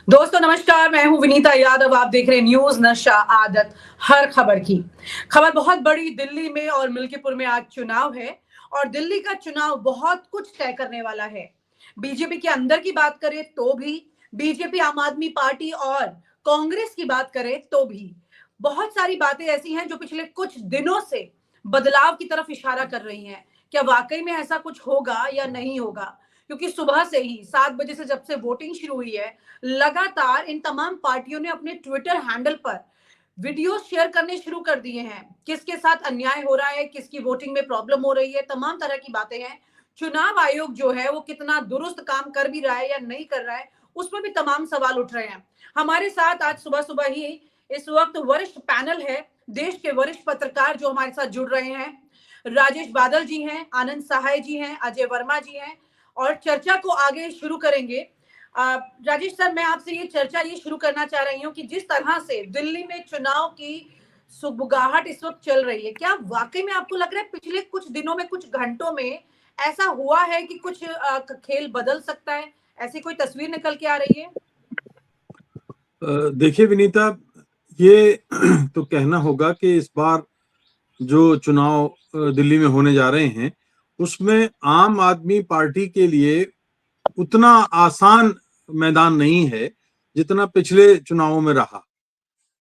दोस्तों नमस्कार, मैं हूं विनीता यादव। आप देख रहे हैं न्यूज नशा आदत हर खबर की। खबर बहुत बड़ी, दिल्ली में और मिल्कीपुर में आज चुनाव है और दिल्ली का चुनाव बहुत कुछ तय करने वाला है। बीजेपी के अंदर की बात करें तो भी, बीजेपी, आम आदमी पार्टी और कांग्रेस की बात करें तो भी बहुत सारी बातें ऐसी हैं जो पिछले कुछ दिनों से बदलाव की तरफ इशारा कर रही हैं। क्या वाकई में ऐसा कुछ होगा या नहीं होगा? क्योंकि सुबह से ही 7 बजे से जब से वोटिंग शुरू हुई है, लगातार इन तमाम पार्टियों ने अपने ट्विटर हैंडल पर वीडियो शेयर करने शुरू कर दिए हैं। किसके साथ अन्याय हो रहा है, किसकी वोटिंग में प्रॉब्लम हो रही है, तमाम तरह की बातें हैं। चुनाव आयोग जो है वो कितना दुरुस्त काम कर भी रहा है या नहीं कर रहा है, उस पर भी तमाम सवाल उठ रहे हैं। हमारे साथ आज सुबह सुबह ही इस वक्त वरिष्ठ पैनल है, देश के वरिष्ठ पत्रकार जो हमारे साथ जुड़ रहे हैं। राजेश बादल जी हैं, आनंद सहाय जी हैं, अजय वर्मा जी हैं और चर्चा को आगे शुरू करेंगे। राजेश सर, मैं आपसे ये चर्चा ये शुरू करना चाह रही हूँ कि जिस तरह से दिल्ली में चुनाव की सुगबुगाहट इस वक्त चल रही है, क्या वाकई में आपको लग रहा है पिछले कुछ दिनों में, कुछ घंटों में ऐसा हुआ है कि कुछ खेल बदल सकता है? ऐसी कोई तस्वीर निकल के आ रही है? देखिए विनीता, ये तो कहना होगा कि इस बार जो चुनाव दिल्ली में होने जा रहे हैं उसमें आम आदमी पार्टी के लिए उतना आसान मैदान नहीं है जितना पिछले चुनावों में रहा।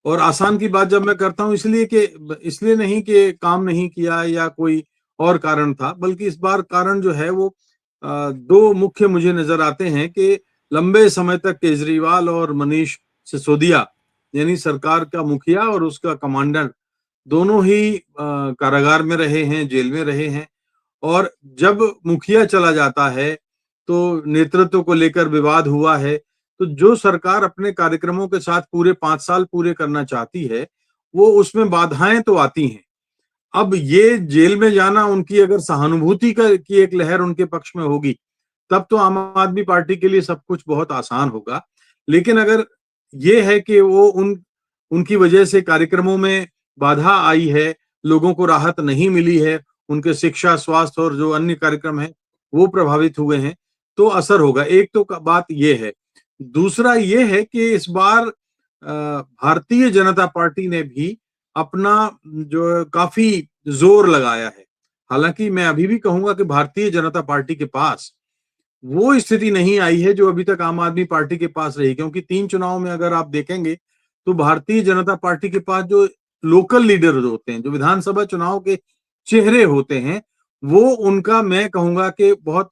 और आसान की बात जब मैं करता हूं इसलिए नहीं कि काम नहीं किया या कोई और कारण था, बल्कि इस बार कारण जो है वो दो मुख्य मुझे नजर आते हैं कि लंबे समय तक केजरीवाल और मनीष सिसोदिया यानी सरकार का मुखिया और उसका कमांडर दोनों ही कारागार में रहे हैं, जेल में रहे हैं। और जब मुखिया चला जाता है तो नेतृत्व को लेकर विवाद हुआ है। तो जो सरकार अपने कार्यक्रमों के साथ पूरे 5 साल पूरे करना चाहती है, वो उसमें बाधाएं तो आती हैं। अब ये जेल में जाना, उनकी अगर सहानुभूति की एक लहर उनके पक्ष में होगी, तब तो आम आदमी पार्टी के लिए सब कुछ बहुत आसान होगा। लेकिन अगर ये है कि वो उनकी वजह से कार्यक्रमों में बाधा आई है, लोगों को राहत नहीं मिली है, उनके शिक्षा, स्वास्थ्य और जो अन्य कार्यक्रम हैं वो प्रभावित हुए हैं, तो असर होगा। एक तो बात ये है। दूसरा ये है कि इस बार भारतीय जनता पार्टी ने भी अपना जो काफी जोर लगाया है। हालांकि मैं अभी भी कहूंगा कि भारतीय जनता पार्टी के पास वो स्थिति नहीं आई है जो अभी तक आम आदमी पार्टी के पास रही, क्योंकि 3 चुनाव में अगर आप देखेंगे तो भारतीय जनता पार्टी के पास जो लोकल लीडर होते हैं, जो विधानसभा चुनाव के चेहरे होते हैं, वो उनका मैं कहूंगा कि बहुत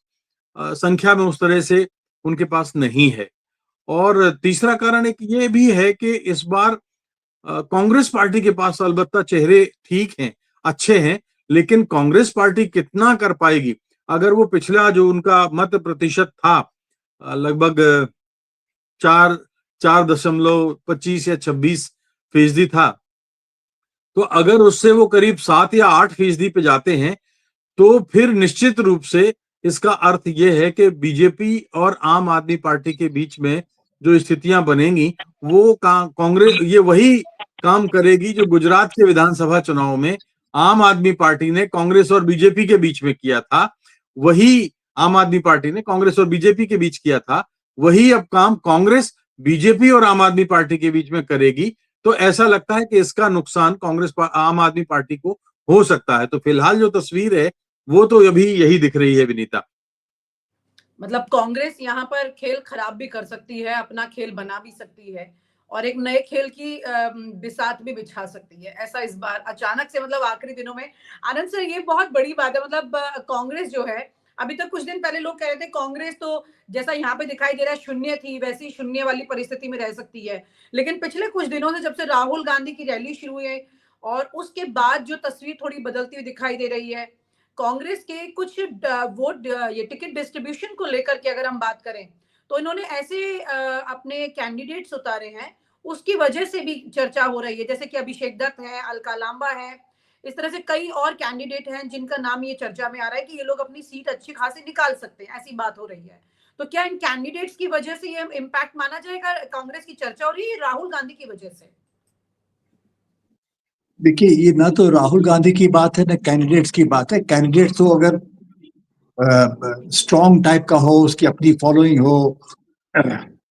संख्या में उस तरह से उनके पास नहीं है। और तीसरा कारण एक ये भी है कि इस बार कांग्रेस पार्टी के पास अलबत्ता चेहरे ठीक हैं, अच्छे हैं, लेकिन कांग्रेस पार्टी कितना कर पाएगी? अगर वो पिछला जो उनका मत प्रतिशत था लगभग 4.25 या 26% था, तो अगर उससे वो करीब 7 या 8% पे जाते हैं, तो फिर निश्चित रूप से इसका अर्थ ये है कि बीजेपी और आम आदमी पार्टी के बीच में जो स्थितियां बनेंगी, वो कांग्रेस ये वही काम करेगी जो गुजरात के विधानसभा चुनाव में आम आदमी पार्टी ने कांग्रेस और बीजेपी के बीच में किया था। वही आम आदमी पार्टी ने कांग्रेस और बीजेपी के बीच किया था, वही अब काम कांग्रेस, बीजेपी और आम आदमी पार्टी के बीच में करेगी। तो ऐसा लगता है कि इसका नुकसान आम आदमी पार्टी को हो सकता है। तो फिलहाल जो तस्वीर है वो तो अभी यही दिख रही है विनीता। मतलब कांग्रेस यहाँ पर खेल खराब भी कर सकती है, अपना खेल बना भी सकती है और एक नए खेल की बिसात भी बिछा सकती है। ऐसा इस बार अचानक से, मतलब आखिरी दिनों में। आनंद सर, ये बहुत बड़ी बात है। मतलब कांग्रेस जो है, अभी तक कुछ दिन पहले लोग कह रहे थे कांग्रेस तो जैसा यहाँ पे दिखाई दे रहा है शून्य थी, वैसी शून्य वाली परिस्थिति में रह सकती है। लेकिन पिछले कुछ दिनों से जब से राहुल गांधी की रैली शुरू हुई है और उसके बाद जो तस्वीर थोड़ी बदलती हुई दिखाई दे रही है, कांग्रेस के कुछ वोट, ये टिकट डिस्ट्रीब्यूशन को लेकर के अगर हम बात करें, तो इन्होंने ऐसे अपने कैंडिडेट्स उतारे हैं, उसकी वजह से भी चर्चा हो रही है। जैसे कि अभिषेक दत्त है, अलका लांबा है, इस तरह से कई और कैंडिडेट हैं जिनका नाम ये चर्चा में आ रहा है कि ये लोग अपनी सीट अच्छी खासी निकाल सकते हैं, ऐसी बात हो रही है। तो क्या इन कैंडिडेट्स की वजह से ये इम्पैक्ट माना जाएगा? कांग्रेस की चर्चा हो रही है राहुल गांधी की वजह से। देखिए, ये ना तो राहुल गांधी की बात है, ना कैंडिडेट्स की बात है। कैंडिडेट्स तो अगर स्ट्रॉन्ग टाइप का हो, उसकी अपनी फॉलोइंग हो,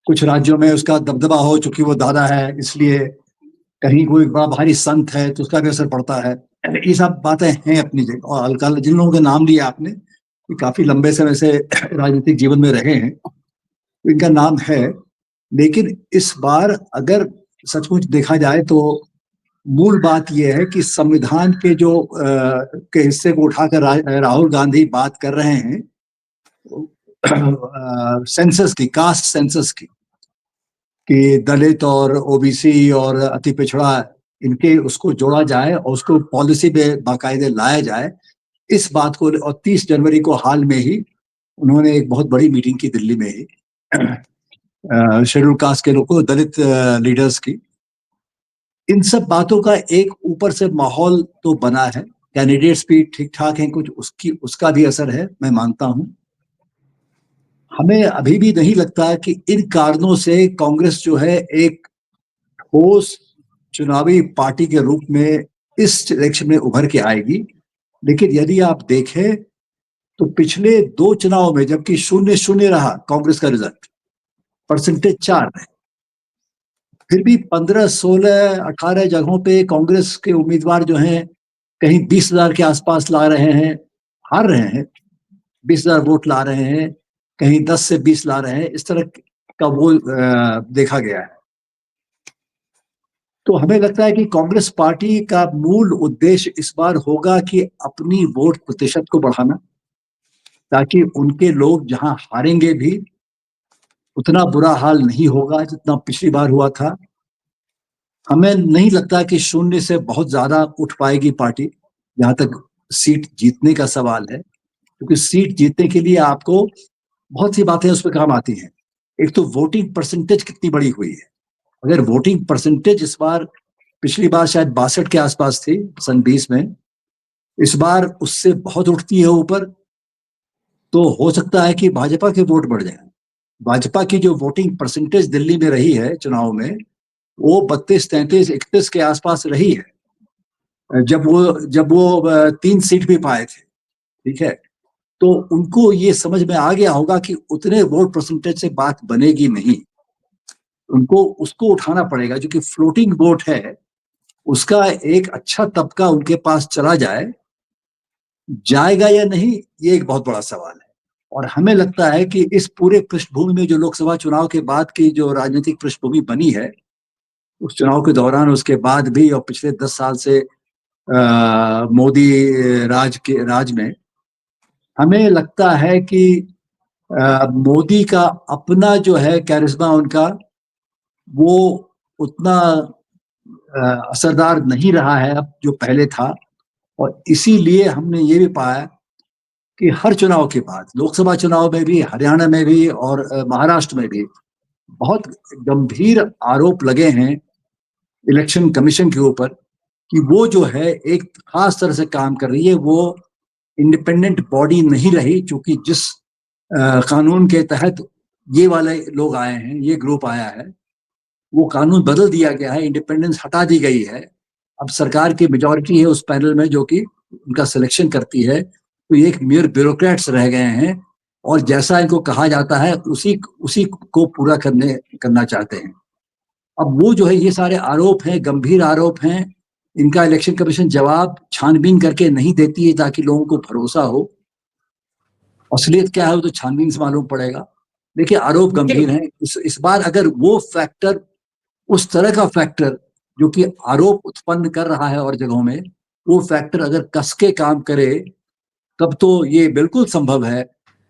कुछ राज्यों में उसका दबदबा हो, चूंकि वो दादा है इसलिए, कहीं कोई बड़ा भारी संत है तो उसका भी असर पड़ता है। ये सब बातें हैं अपनी जगह। और अलकाल जिन लोगों के नाम लिए आपने, ये काफी लंबे समय से राजनीतिक जीवन में रहे हैं, तो इनका नाम है। लेकिन इस बार अगर सचमुच देखा जाए तो मूल बात यह है कि संविधान के जो के हिस्से को उठाकर राहुल गांधी बात कर रहे हैं, सेंसस की, कास्ट सेंसस की, कि दलित और ओबीसी और अति पिछड़ा इनके उसको जोड़ा जाए और उसको पॉलिसी में बाकायदे लाया जाए। इस बात को, और 30 जनवरी को हाल में ही उन्होंने एक बहुत बड़ी मीटिंग की दिल्ली में ही शेड्यूल कास्ट के लोगों, दलित लीडर्स की। इन सब बातों का एक ऊपर से माहौल तो बना है, कैंडिडेट्स भी ठीक ठाक हैं, कुछ उसका भी असर है, मैं मानता हूं। हमें अभी भी नहीं लगता कि इन कारणों से कांग्रेस जो है एक ठोस चुनावी पार्टी के रूप में इस इलेक्शन में उभर के आएगी। लेकिन यदि आप देखें तो पिछले 2 चुनाव में, जबकि 0-0 रहा कांग्रेस का रिजल्ट, परसेंटेज 4 है, फिर भी 15, 16, 18 जगहों पे कांग्रेस के उम्मीदवार जो हैं कहीं 20,000 के आसपास ला रहे हैं, हार रहे हैं, 20,000 वोट ला रहे हैं, कहीं 10 से 20 ला रहे हैं, इस तरह का वो देखा गया है। तो हमें लगता है कि कांग्रेस पार्टी का मूल उद्देश्य इस बार होगा कि अपनी वोट प्रतिशत को बढ़ाना, ताकि उनके लोग जहां हारेंगे भी उतना बुरा हाल नहीं होगा जितना पिछली बार हुआ था। हमें नहीं लगता कि 0 से बहुत ज्यादा उठ पाएगी पार्टी, जहां तक सीट जीतने का सवाल है, क्योंकि सीट जीतने के लिए आपको बहुत सी बातें उसमें काम आती हैं। एक तो वोटिंग परसेंटेज कितनी बड़ी हुई है। अगर वोटिंग परसेंटेज इस बार, पिछली बार शायद 62 के आसपास थी सन 20 में, इस बार उससे बहुत उठती है ऊपर, तो हो सकता है कि भाजपा के वोट बढ़ जाए। भाजपा की जो वोटिंग परसेंटेज दिल्ली में रही है चुनाव में, वो 32, 33, 31 के आसपास रही है, जब वो 3 सीट भी पाए थे। ठीक है, तो उनको ये समझ में आ गया होगा कि उतने वोट परसेंटेज से बात बनेगी नहीं, उनको उसको उठाना पड़ेगा। जो कि फ्लोटिंग वोट है, उसका एक अच्छा तबका उनके पास चला जाएगा या नहीं, ये एक बहुत बड़ा सवाल है। और हमें लगता है कि इस पूरे पृष्ठभूमि में, जो लोकसभा चुनाव के बाद की जो राजनीतिक पृष्ठभूमि बनी है, उस चुनाव के दौरान, उसके बाद भी, और पिछले 10 साल से मोदी राज में, हमें लगता है कि मोदी का अपना जो है कैरिस्मा, उनका वो उतना असरदार नहीं रहा है अब जो पहले था। और इसीलिए हमने ये भी पाया कि हर चुनाव के बाद, लोकसभा चुनाव में भी, हरियाणा में भी और महाराष्ट्र में भी, बहुत गंभीर आरोप लगे हैं इलेक्शन कमीशन के ऊपर कि वो जो है एक खास तरह से काम कर रही है, वो इंडिपेंडेंट बॉडी नहीं रही। चूंकि जिस कानून के तहत ये वाले लोग आए हैं, ये ग्रुप आया है, वो कानून बदल दिया गया है, इंडिपेंडेंस हटा दी गई है। अब सरकार की मेजॉरिटी है उस पैनल में जो कि उनका सिलेक्शन करती है, तो ये एक मेयर ब्यूरोक्रेट्स रह गए हैं, और जैसा इनको कहा जाता है उसी को पूरा करना चाहते हैं। अब वो जो है, ये सारे आरोप हैं, गंभीर आरोप हैं, इनका इलेक्शन कमीशन जवाब छानबीन करके नहीं देती है ताकि लोगों को भरोसा हो। असलियत क्या है वो तो छानबीन से मालूम पड़ेगा। देखिए, आरोप गंभीर हैं। इस बार अगर वो फैक्टर, उस तरह का फैक्टर जो कि आरोप उत्पन्न कर रहा है और जगहों में, वो फैक्टर अगर कस के काम करे, तब तो ये बिल्कुल संभव है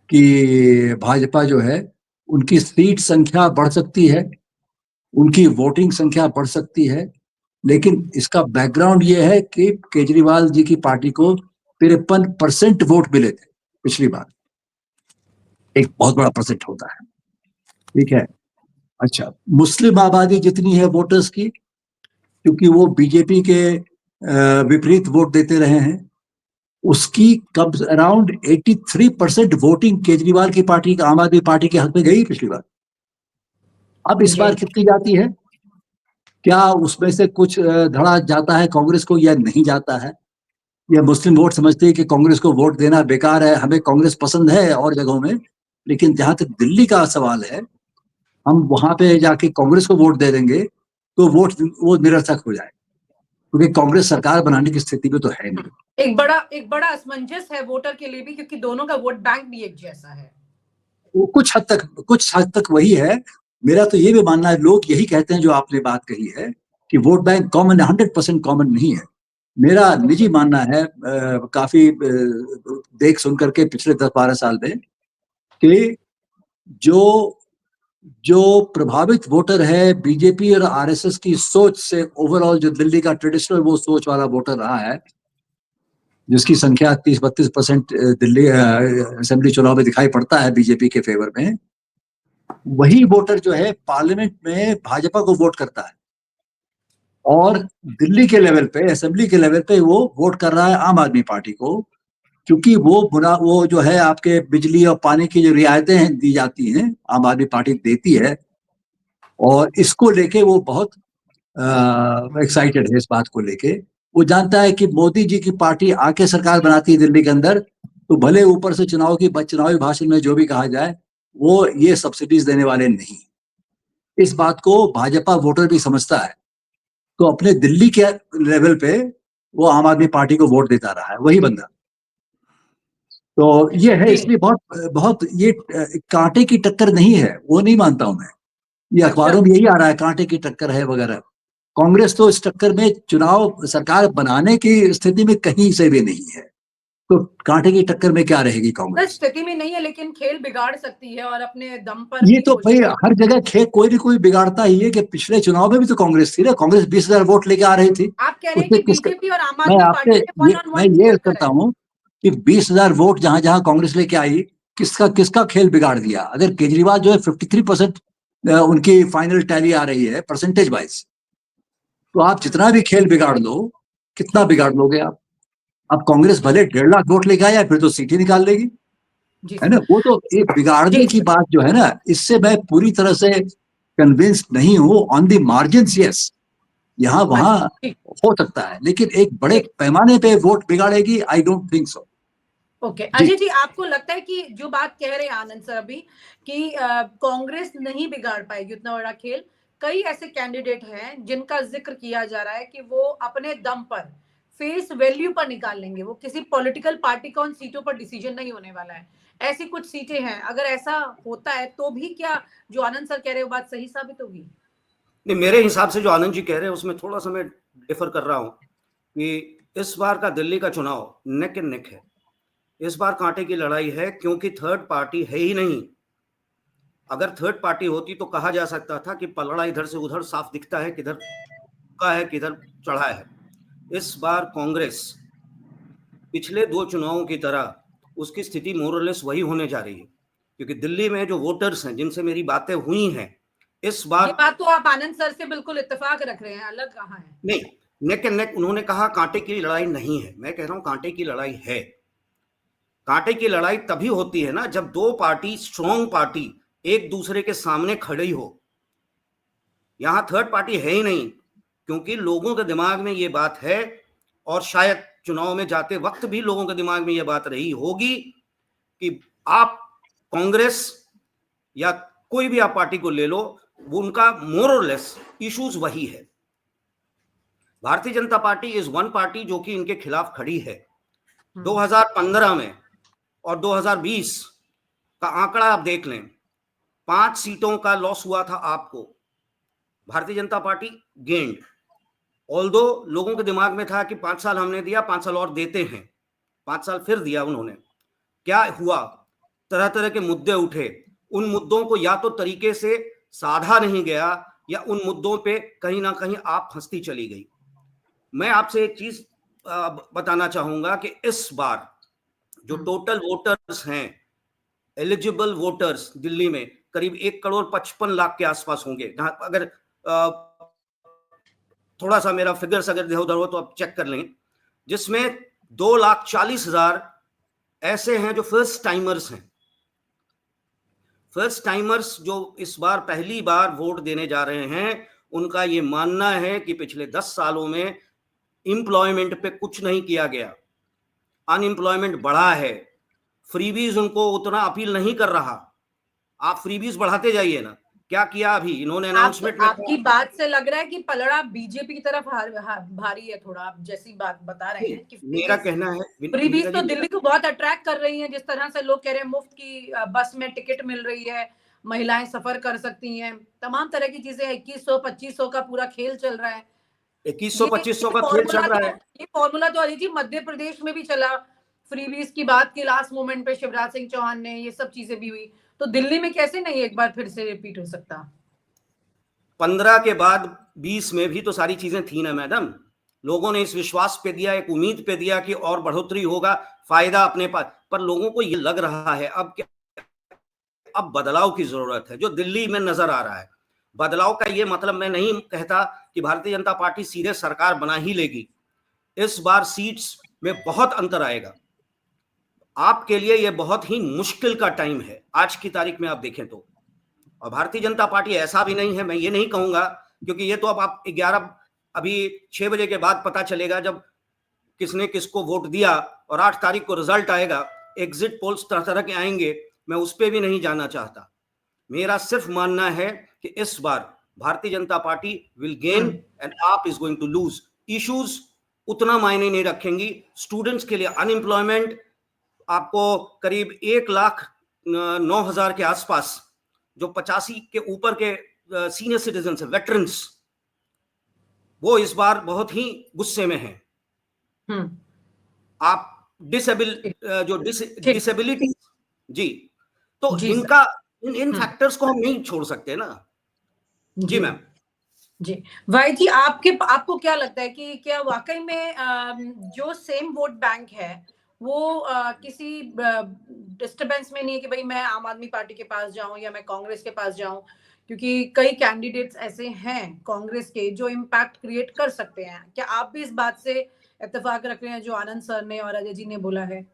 कि भाजपा जो है, उनकी सीट संख्या बढ़ सकती है, उनकी वोटिंग संख्या बढ़ सकती है। लेकिन इसका बैकग्राउंड ये है कि केजरीवाल जी की पार्टी को 53% वोट मिले थे पिछली बार, एक बहुत बड़ा परसेंट होता है। ठीक है, अच्छा, मुस्लिम आबादी जितनी है वोटर्स की, क्योंकि वो बीजेपी के विपरीत वोट देते रहे हैं, उसकी कम अराउंड 83% वोटिंग केजरीवाल की पार्टी, आम आदमी पार्टी के हक में गई पिछली बार। अब इस बार कितनी जाती है, क्या उसमें से कुछ धड़ा जाता है कांग्रेस को या नहीं जाता है, या मुस्लिम वोट समझते हैं कि कांग्रेस को वोट देना बेकार है, हमें कांग्रेस पसंद है और जगहों में। लेकिन जहां तक दिल्ली का सवाल है, हम वहां पे जाके कांग्रेस को वोट दे देंगे तो वो निरर्थक हो जाए, क्योंकि कांग्रेस सरकार बनाने की स्थिति में तो है नहीं। एक बड़ा असमंजस है वोटर के लिए भी, क्योंकि दोनों का वोट बैंक भी एक जैसा है। वो कुछ हद तक वही है। मेरा तो ये भी मानना है, लोग यही कहते हैं जो आपने बात कही है कि वोट बैंक कॉमन 100% कॉमन नहीं है। मेरा निजी मानना है, काफी देख सुन करके पिछले 10-12 साल में, कि जो जो प्रभावित वोटर है बीजेपी और आरएसएस की सोच से, ओवरऑल जो दिल्ली का ट्रेडिशनल वो सोच वाला वोटर रहा है, जिसकी संख्या 30-32% दिल्ली असेंबली चुनाव में दिखाई पड़ता है बीजेपी के फेवर में, वही वोटर जो है पार्लियामेंट में भाजपा को वोट करता है, और दिल्ली के लेवल पे, असेंबली के लेवल पे वो वोट कर रहा है आम आदमी पार्टी को, क्योंकि वो जो है आपके बिजली और पानी की जो रियायतें दी जाती हैं आम आदमी पार्टी देती है, और इसको लेके वो बहुत एक्साइटेड है। इस बात को लेके वो जानता है कि मोदी जी की पार्टी आके सरकार बनाती है दिल्ली के अंदर, तो भले ऊपर से चुनावी भाषण में जो भी कहा जाए, वो ये सब्सिडीज देने वाले नहीं। इस बात को भाजपा वोटर भी समझता है, तो अपने दिल्ली के लेवल पे वो आम आदमी पार्टी को वोट देता रहा है वही बंदा। तो ये है, इसलिए बहुत बहुत ये कांटे की टक्कर नहीं है, वो नहीं मानता हूं मैं। ये अखबारों में यही आ रहा है कांटे की टक्कर है वगैरह। कांग्रेस तो इस टक्कर में चुनाव सरकार बनाने की स्थिति में कहीं से भी नहीं है, तो कांटे की टक्कर में क्या रहेगी कांग्रेस? स्थिति में नहीं है, लेकिन खेल बिगाड़ सकती है और अपने दम पर ये तो भाई हर जगह खेल कोई ना कोई बिगाड़ता ही है, कि पिछले चुनाव में भी तो कांग्रेस थी ना, कांग्रेस 20,000 वोट लेके आ रही थी। आप कह रहे हैं कि बीजेपी और आम आदमी मैं पार्टी मैं ये करता हूँ कि 20,000 वोट जहां जहां कांग्रेस लेके आई, किसका खेल बिगाड़ दिया? अगर केजरीवाल जो है 53% उनकी फाइनल टैली आ रही है परसेंटेज वाइज, तो आप जितना भी खेल बिगाड़ लो, कितना बिगाड़ लोगे आप? अब कांग्रेस भले 1.5 लाख वोट लेके आया, फिर तो सीट ही निकाल लेगी, है ना? वो तो एक बिगाड़ने की बात जो है ना, इससे मैं पूरी तरह से कन्विंस्ड नहीं हूं। ऑन दी मार्जिन्स यस, यहाँ वहां हो सकता है, लेकिन एक बड़े पैमाने पे वोट बिगाड़ेगी, I don't think so. Okay, Ajay ji, आपको लगता है कि जो बात कह रहे हैं आनंद सर अभी, कि कांग्रेस नहीं बिगाड़ पाएगी उतना बड़ा खेल? कई ऐसे कैंडिडेट हैं जिनका जिक्र किया जा रहा है कि वो अपने दम पर, फेस वैल्यू पर निकाल लेंगे, वो किसी पॉलिटिकल पार्टी का उन सीटों पर डिसीजन नहीं होने वाला है। ऐसी कुछ सीटें हैं, अगर ऐसा होता है तो भी क्या जो आनंद सर कह रहे हैं वो बात सही साबित होगी? नहीं, मेरे हिसाब से जो आनंद जी कह रहे हैं उसमें थोड़ा सा मैं डिफर कर रहा हूं, कि इस बार का दिल्ली का चुनाव नेक एंड नेक है। इस बार कांटे की लड़ाई है, क्योंकि थर्ड पार्टी है ही नहीं। अगर थर्ड पार्टी होती तो कहा जा सकता था कि पलड़ा इधर से उधर साफ दिखता है, किधर का है किधर चढ़ा है। इस बार कांग्रेस पिछले 2 चुनावों की तरह उसकी स्थिति मोरलेस वही होने जा रही है, क्योंकि दिल्ली में जो वोटर्स हैं जिनसे मेरी बातें हुई हैं, इस बार ये बात तो आप आनंद सर से बिल्कुल इत्तेफाक रख रहे हैं, अलग कहाँ है? नहीं, नेक एंड नेक। उन्होंने कहा कांटे की लड़ाई नहीं है, मैं कह रहा हूं कांटे की लड़ाई है। कांटे की लड़ाई तभी होती है ना जब 2 पार्टी, स्ट्रॉन्ग पार्टी, एक दूसरे के सामने खड़ी हो। यहां थर्ड पार्टी है ही नहीं, क्योंकि लोगों के दिमाग में ये बात है, और शायद चुनाव में जाते वक्त भी लोगों के दिमाग में ये बात रही होगी कि आप कांग्रेस या कोई भी आप पार्टी को ले लो, वो उनका मोर और लेस इश्यूज वही है। भारतीय Janata party is one party जो कि इनके खिलाफ खड़ी है। 2015 में और 2020 का आंकड़ा आप देख लें, 5 सीटों का लॉस हुआ था आपको। भारतीय जनता पार्टी गेंड, ऑल्दो लोगों के दिमाग में था कि 5 साल हमने दिया, 5 साल और देते हैं, 5 साल फिर दिया उन्होंने। क्या हुआ? तरह तरह के मुद्दे उठे, उन मुद्दों को या तो तरीके से साधा नहीं गया, या उन मुद्दों पे कहीं ना कहीं आप फंसती चली गई। मैं आपसे एक चीज बताना चाहूंगा कि इस बार जो टोटल वोटर्स हैं, एलिजिबल वोटर्स दिल्ली में करीब 1,55,00,000 के आसपास होंगे। अगर थोड़ा सा मेरा फिगर्स अगर इधर उधर हो तो आप चेक कर लें, जिसमें 2,40,000 ऐसे हैं जो फर्स्ट टाइमर्स हैं। फर्स्ट टाइमर्स जो इस बार पहली बार वोट देने जा रहे हैं, उनका ये मानना है कि पिछले 10 सालों में एम्प्लॉयमेंट पे कुछ नहीं किया गया, अनएम्प्लॉयमेंट बढ़ा है, फ्रीबीज उनको उतना अपील नहीं कर रहा। आप फ्रीबीज बढ़ाते जाइए ना, क्या किया अभी इन्होंने आप अनाउंसमेंट में आपकी बात से लग रहा है कि पलड़ा बीजेपी की तरफ भारी है थोड़ा, आप जैसी बात बता रहे हैं कि मेरा कहना है फ्रीबीज तो नीरज जी, दिल्ली को बहुत अट्रैक्ट कर रही हैं, जिस तरह से लोग कह रहे हैं मुफ्त की बस में टिकट मिल रही है, महिलाएं सफर कर सकती हैं, तमाम तरह की चीजें, 2100-2500 का पूरा खेल चल रहा है। 2100-2500 का खेल चल रहा है। ये फॉर्मूला तो अजीत जी मध्य प्रदेश में भी चला, फ्रीबीज की बात की लास्ट मोमेंट पे शिवराज सिंह चौहान ने, ये सब चीजें भी हुई, तो दिल्ली में कैसे नहीं एक बार फिर से रिपीट हो सकता? 15 के बाद 20 में भी तो सारी चीजें थी ना मैडम। लोगों ने इस विश्वास पे दिया, एक उम्मीद पे दिया कि और बढ़ोतरी होगा, फायदा अपने पास, पर लोगों को ये लग रहा है अब क्या, अब बदलाव की जरूरत है जो दिल्ली में नजर आ रहा है। बदलाव का ये मतलब मैं नहीं कहता कि भारतीय जनता पार्टी सीधे सरकार बना ही लेगी। इस बार सीट्स में बहुत अंतर आएगा। आपके लिए यह बहुत ही मुश्किल का टाइम है आज की तारीख में आप देखें तो। और भारतीय जनता पार्टी ऐसा भी नहीं है, मैं ये नहीं कहूंगा, क्योंकि ये तो अब आप 11 अभी 6 बजे के बाद पता चलेगा जब किसने किसको वोट दिया, और 8 तारीख को रिजल्ट आएगा। एग्जिट पोल्स तरह तरह के आएंगे, मैं उस पर भी नहीं जाना चाहता। मेरा सिर्फ मानना है कि इस बार Bharatiya Janata Party will gain and AAP is going to lose. Issues उतना मायने नहीं रखेंगी। स्टूडेंट्स के लिए अनएम्प्लॉयमेंट आपको करीब 1,09,000 के आसपास, जो 85 के ऊपर के सीनियर सिटीजन है, वेटरन्स, वो इस बार बहुत ही गुस्से में हैं। आप डिसेबिलिटी जी, तो जी इनका इन फैक्टर्स को हम नहीं छोड़ सकते ना। जी मैम। जी भाई जी, आपको क्या लगता है कि क्या वाकई में जो सेम वोट बैंक है वो किसी डिस्टरबेंस में नहीं है कि भाई मैं आम आदमी पार्टी के पास जाऊं या मैं कांग्रेस के पास जाऊं, क्योंकि कई कैंडिडेट्स ऐसे हैं कांग्रेस के जो इम्पैक्ट क्रिएट कर सकते हैं? क्या आप भी इस बात से इत्तेफाक रख रहे हैं जो आनंद सर ने और अजय जी ने बोला है?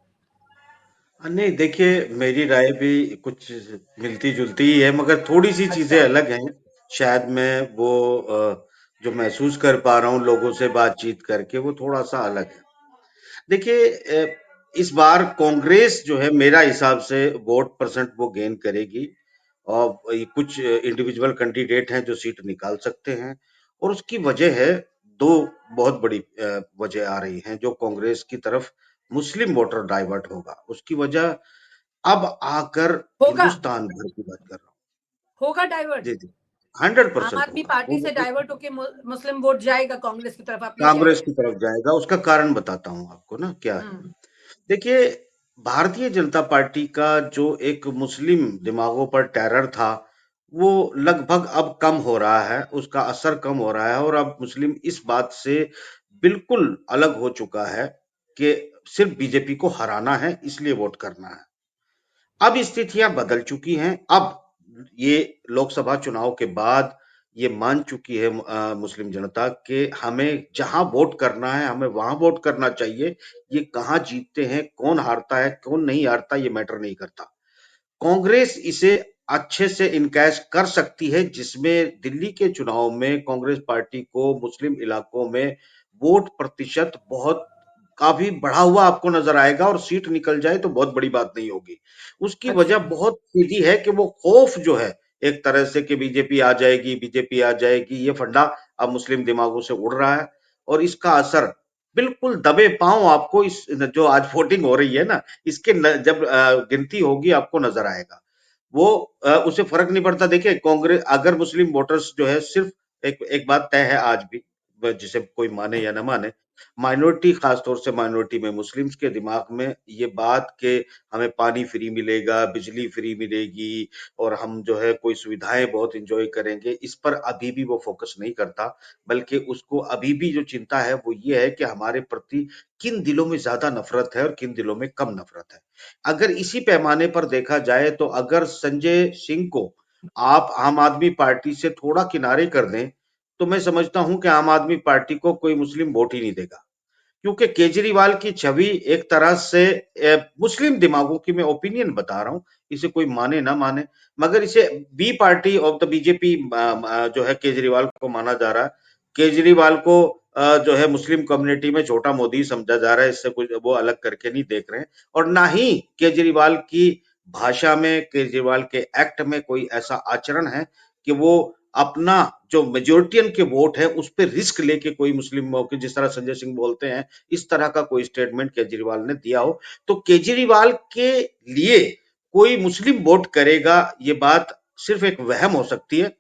नहीं, देखिए मेरी राय भी कुछ मिलती जुलती ही है, मगर थोड़ी सी चीजें अलग हैं। शायद मैं वो जो महसूस कर पा रहा हूँ लोगों से बातचीत करके, वो थोड़ा सा अलग है। देखिए इस बार कांग्रेस जो है मेरा हिसाब से वोट परसेंट वो गेन करेगी, और ये कुछ इंडिविजुअल कैंडिडेट हैं जो सीट निकाल सकते हैं, और उसकी वजह है, दो बहुत बड़ी वजह आ रही हैं जो कांग्रेस की तरफ मुस्लिम वोटर डाइवर्ट होगा। उसकी वजह अब आकर हिंदुस्तान भर की बात कर रहा हूँ। होगा डाइवर्ट? जी जी, आम 100% आदमी होगा। पार्टी से डाइवर्ट होके मुस्लिम वोट जाएगा कांग्रेस की तरफ, आप ये कह रहे कांग्रेस हैं? की तरफ जाएगा। उसका कारण बताता हूँ आपको ना क्या है। देखिए, भारतीय जनता पार्टी का जो एक मुस्लिम दिमागों पर टेरर था, वो लगभग अब कम हो रहा है, उसका असर कम हो रहा है, और अब मुस्लिम इस बात से बिल्कुल अलग हो चुका है कि सिर्फ बीजेपी को हराना है, इसलिए वोट करना है। अब स्थितियां बदल चुकी हैं। अब ये लोकसभा चुनाव के बाद ये मान चुकी है मुस्लिम जनता कि हमें जहां वोट करना है, हमें वहां वोट करना चाहिए। ये कहाँ जीतते हैं, कौन हारता है, कौन नहीं हारता, ये मैटर नहीं करता। कांग्रेस इसे अच्छे से इनकैश कर सकती है, जिसमें दिल्ली के चुनाव में कांग्रेस पार्टी को मुस्लिम इलाकों में वोट प्रतिशत बहुत काफी बढ़ा हुआ आपको नजर आएगा, और सीट निकल जाए तो बहुत बड़ी बात नहीं होगी। उसकी वजह बहुत सीधी है कि वो खौफ जो है एक तरह से कि बीजेपी आ जाएगी, ये फंडा अब मुस्लिम दिमागों से उड़ रहा है, और इसका असर बिल्कुल दबे पांव आपको इस जो आज वोटिंग हो रही है ना, इसके जब गिनती होगी आपको नजर आएगा। वो उसे फर्क नहीं पड़ता। देखिए, कांग्रेस अगर मुस्लिम वोटर्स जो है सिर्फ एक बात तय है आज भी, जिसे कोई माने या ना माने, माइनॉरिटी, खासतौर से माइनॉरिटी में मुस्लिम्स के दिमाग में ये बात कि हमें पानी फ्री मिलेगा, बिजली फ्री मिलेगी, और हम जो है कोई सुविधाएं बहुत एंजॉय करेंगे, इस पर अभी भी वो फोकस नहीं करता। बल्कि उसको अभी भी जो चिंता है वो ये है कि हमारे प्रति किन दिलों में ज्यादा नफरत है और किन दिलों में कम नफरत है। अगर इसी पैमाने पर देखा जाए तो अगर संजय सिंह को आप आम आदमी पार्टी से थोड़ा किनारे कर दें, तो मैं समझता हूं कि आम आदमी पार्टी को कोई मुस्लिम वोट ही नहीं देगा। क्योंकि केजरीवाल की छवि एक तरह से मुस्लिम दिमागों की, मैं ओपिनियन बता रहा हूं, इसे कोई माने ना माने, मगर इसे B party of the BJP जो है केजरीवाल को माना जा रहा है। केजरीवाल को जो है मुस्लिम कम्युनिटी में छोटा मोदी समझा जा रहा है, इससे कुछ वो अलग करके नहीं देख रहे हैं, और ना ही केजरीवाल की भाषा में, केजरीवाल के एक्ट में कोई ऐसा आचरण है कि वो अपना जो मेजोरिटियन के वोट है उस पर रिस्क लेके कोई मुस्लिमों के, जिस तरह संजय सिंह बोलते हैं, इस तरह का कोई स्टेटमेंट केजरीवाल ने दिया हो, तो केजरीवाल के लिए कोई मुस्लिम वोट करेगा, ये बात सिर्फ एक वहम हो सकती है।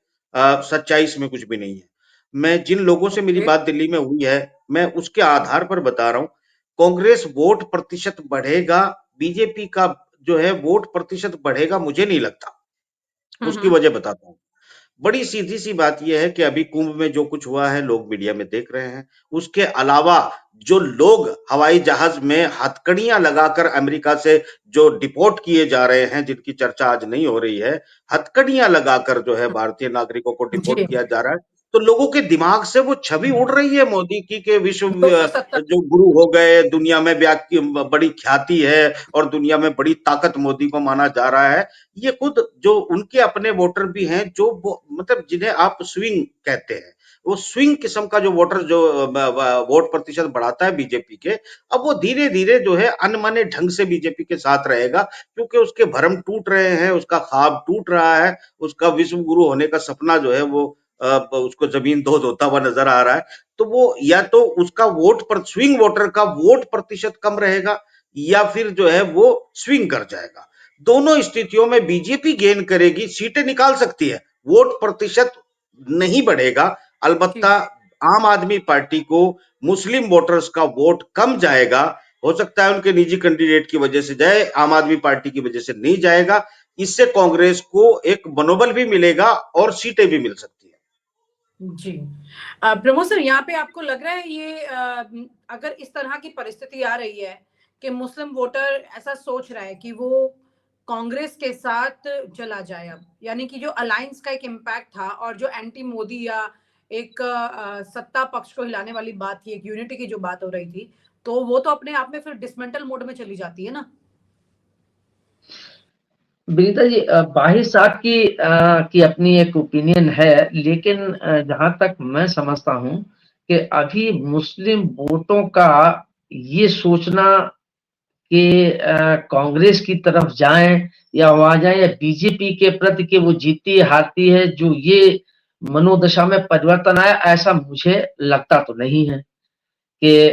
सच्चाई इसमें कुछ भी नहीं है। मैं जिन लोगों से मेरी बात दिल्ली में हुई है, मैं उसके आधार पर बता रहा हूं, कांग्रेस वोट प्रतिशत बढ़ेगा, बीजेपी का जो है वोट प्रतिशत बढ़ेगा, मुझे नहीं लगता। उसकी वजह बताता हूं। बड़ी सीधी सी बात यह है कि अभी कुंभ में जो कुछ हुआ है लोग मीडिया में देख रहे हैं। उसके अलावा जो लोग हवाई जहाज में हथकड़ियां लगाकर अमेरिका से जो डिपोर्ट किए जा रहे हैं, जिनकी चर्चा आज नहीं हो रही है, हथकड़ियां लगाकर जो है भारतीय नागरिकों को डिपोर्ट जी किया जा रहा है, तो लोगों के दिमाग से वो छवि उड़ रही है मोदी की के विश्व 270 जो गुरु हो गए, दुनिया में बड़ी ख्याति है और दुनिया में बड़ी ताकत मोदी को माना जा रहा है। ये खुद जो उनके अपने वोटर भी हैं, जो मतलब जिन्हें आप स्विंग कहते हैं, वो स्विंग किस्म का जो वोटर जो वोट प्रतिशत बढ़ाता है बीजेपी के, अब वो धीरे धीरे जो है अनमने ढंग से बीजेपी के साथ रहेगा, क्योंकि उसके भरम टूट रहे हैं, उसका ख्वाब टूट रहा है, उसका विश्व गुरु होने का सपना जो है वो उसको जमीन दोज होता हुआ नजर आ रहा है। तो वो या तो उसका वोट पर स्विंग वोटर का वोट प्रतिशत कम रहेगा, या फिर जो है वो स्विंग कर जाएगा। दोनों स्थितियों में बीजेपी गेन करेगी, सीटें निकाल सकती है, वोट प्रतिशत नहीं बढ़ेगा। अलबत्ता आम आदमी पार्टी को मुस्लिम वोटर्स का वोट कम जाएगा, हो सकता है उनके निजी कैंडिडेट की वजह से जाए, आम आदमी पार्टी की वजह से नहीं जाएगा। इससे कांग्रेस को एक मनोबल भी मिलेगा और सीटें भी मिल सकती है। जी प्रमोद सर, यहाँ पे आपको लग रहा है ये अगर इस तरह की परिस्थिति आ रही है कि मुस्लिम वोटर ऐसा सोच रहा है कि वो कांग्रेस के साथ चला जाए, अब यानी कि जो अलायंस का एक इम्पैक्ट था और जो एंटी मोदी या एक सत्ता पक्ष को हिलाने वाली बात थी, एक यूनिटी की जो बात हो रही थी, तो वो तो अपने आप में फिर डिसमेंटल मोड में चली जाती है ना। विनीता जी, बाहिर साहब की अपनी एक ओपिनियन है, लेकिन जहां तक मैं समझता हूं कि अभी मुस्लिम वोटों का ये सोचना कि कांग्रेस की तरफ जाएं या वहां जाएं या बीजेपी के प्रति कि वो जीतती हारती है, जो ये मनोदशा में परिवर्तन आया, ऐसा मुझे लगता तो नहीं है कि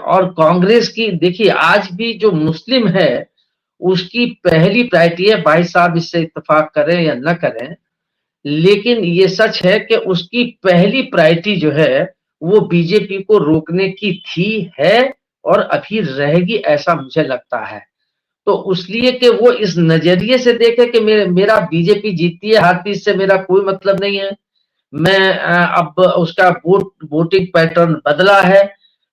और कांग्रेस की देखिए आज भी जो मुस्लिम है उसकी पहली प्रायोरिटी है, भाई साहब इससे इत्तेफाक करें या न करें, लेकिन ये सच है कि उसकी पहली प्रायोरिटी जो है वो बीजेपी को रोकने की थी, है और अभी रहेगी, ऐसा मुझे लगता है। तो इसलिए कि वो इस नजरिए से देखे कि मेरा बीजेपी जीतती है हारती इससे मेरा कोई मतलब नहीं है, मैं अब उसका वोटिंग पैटर्न बदला है,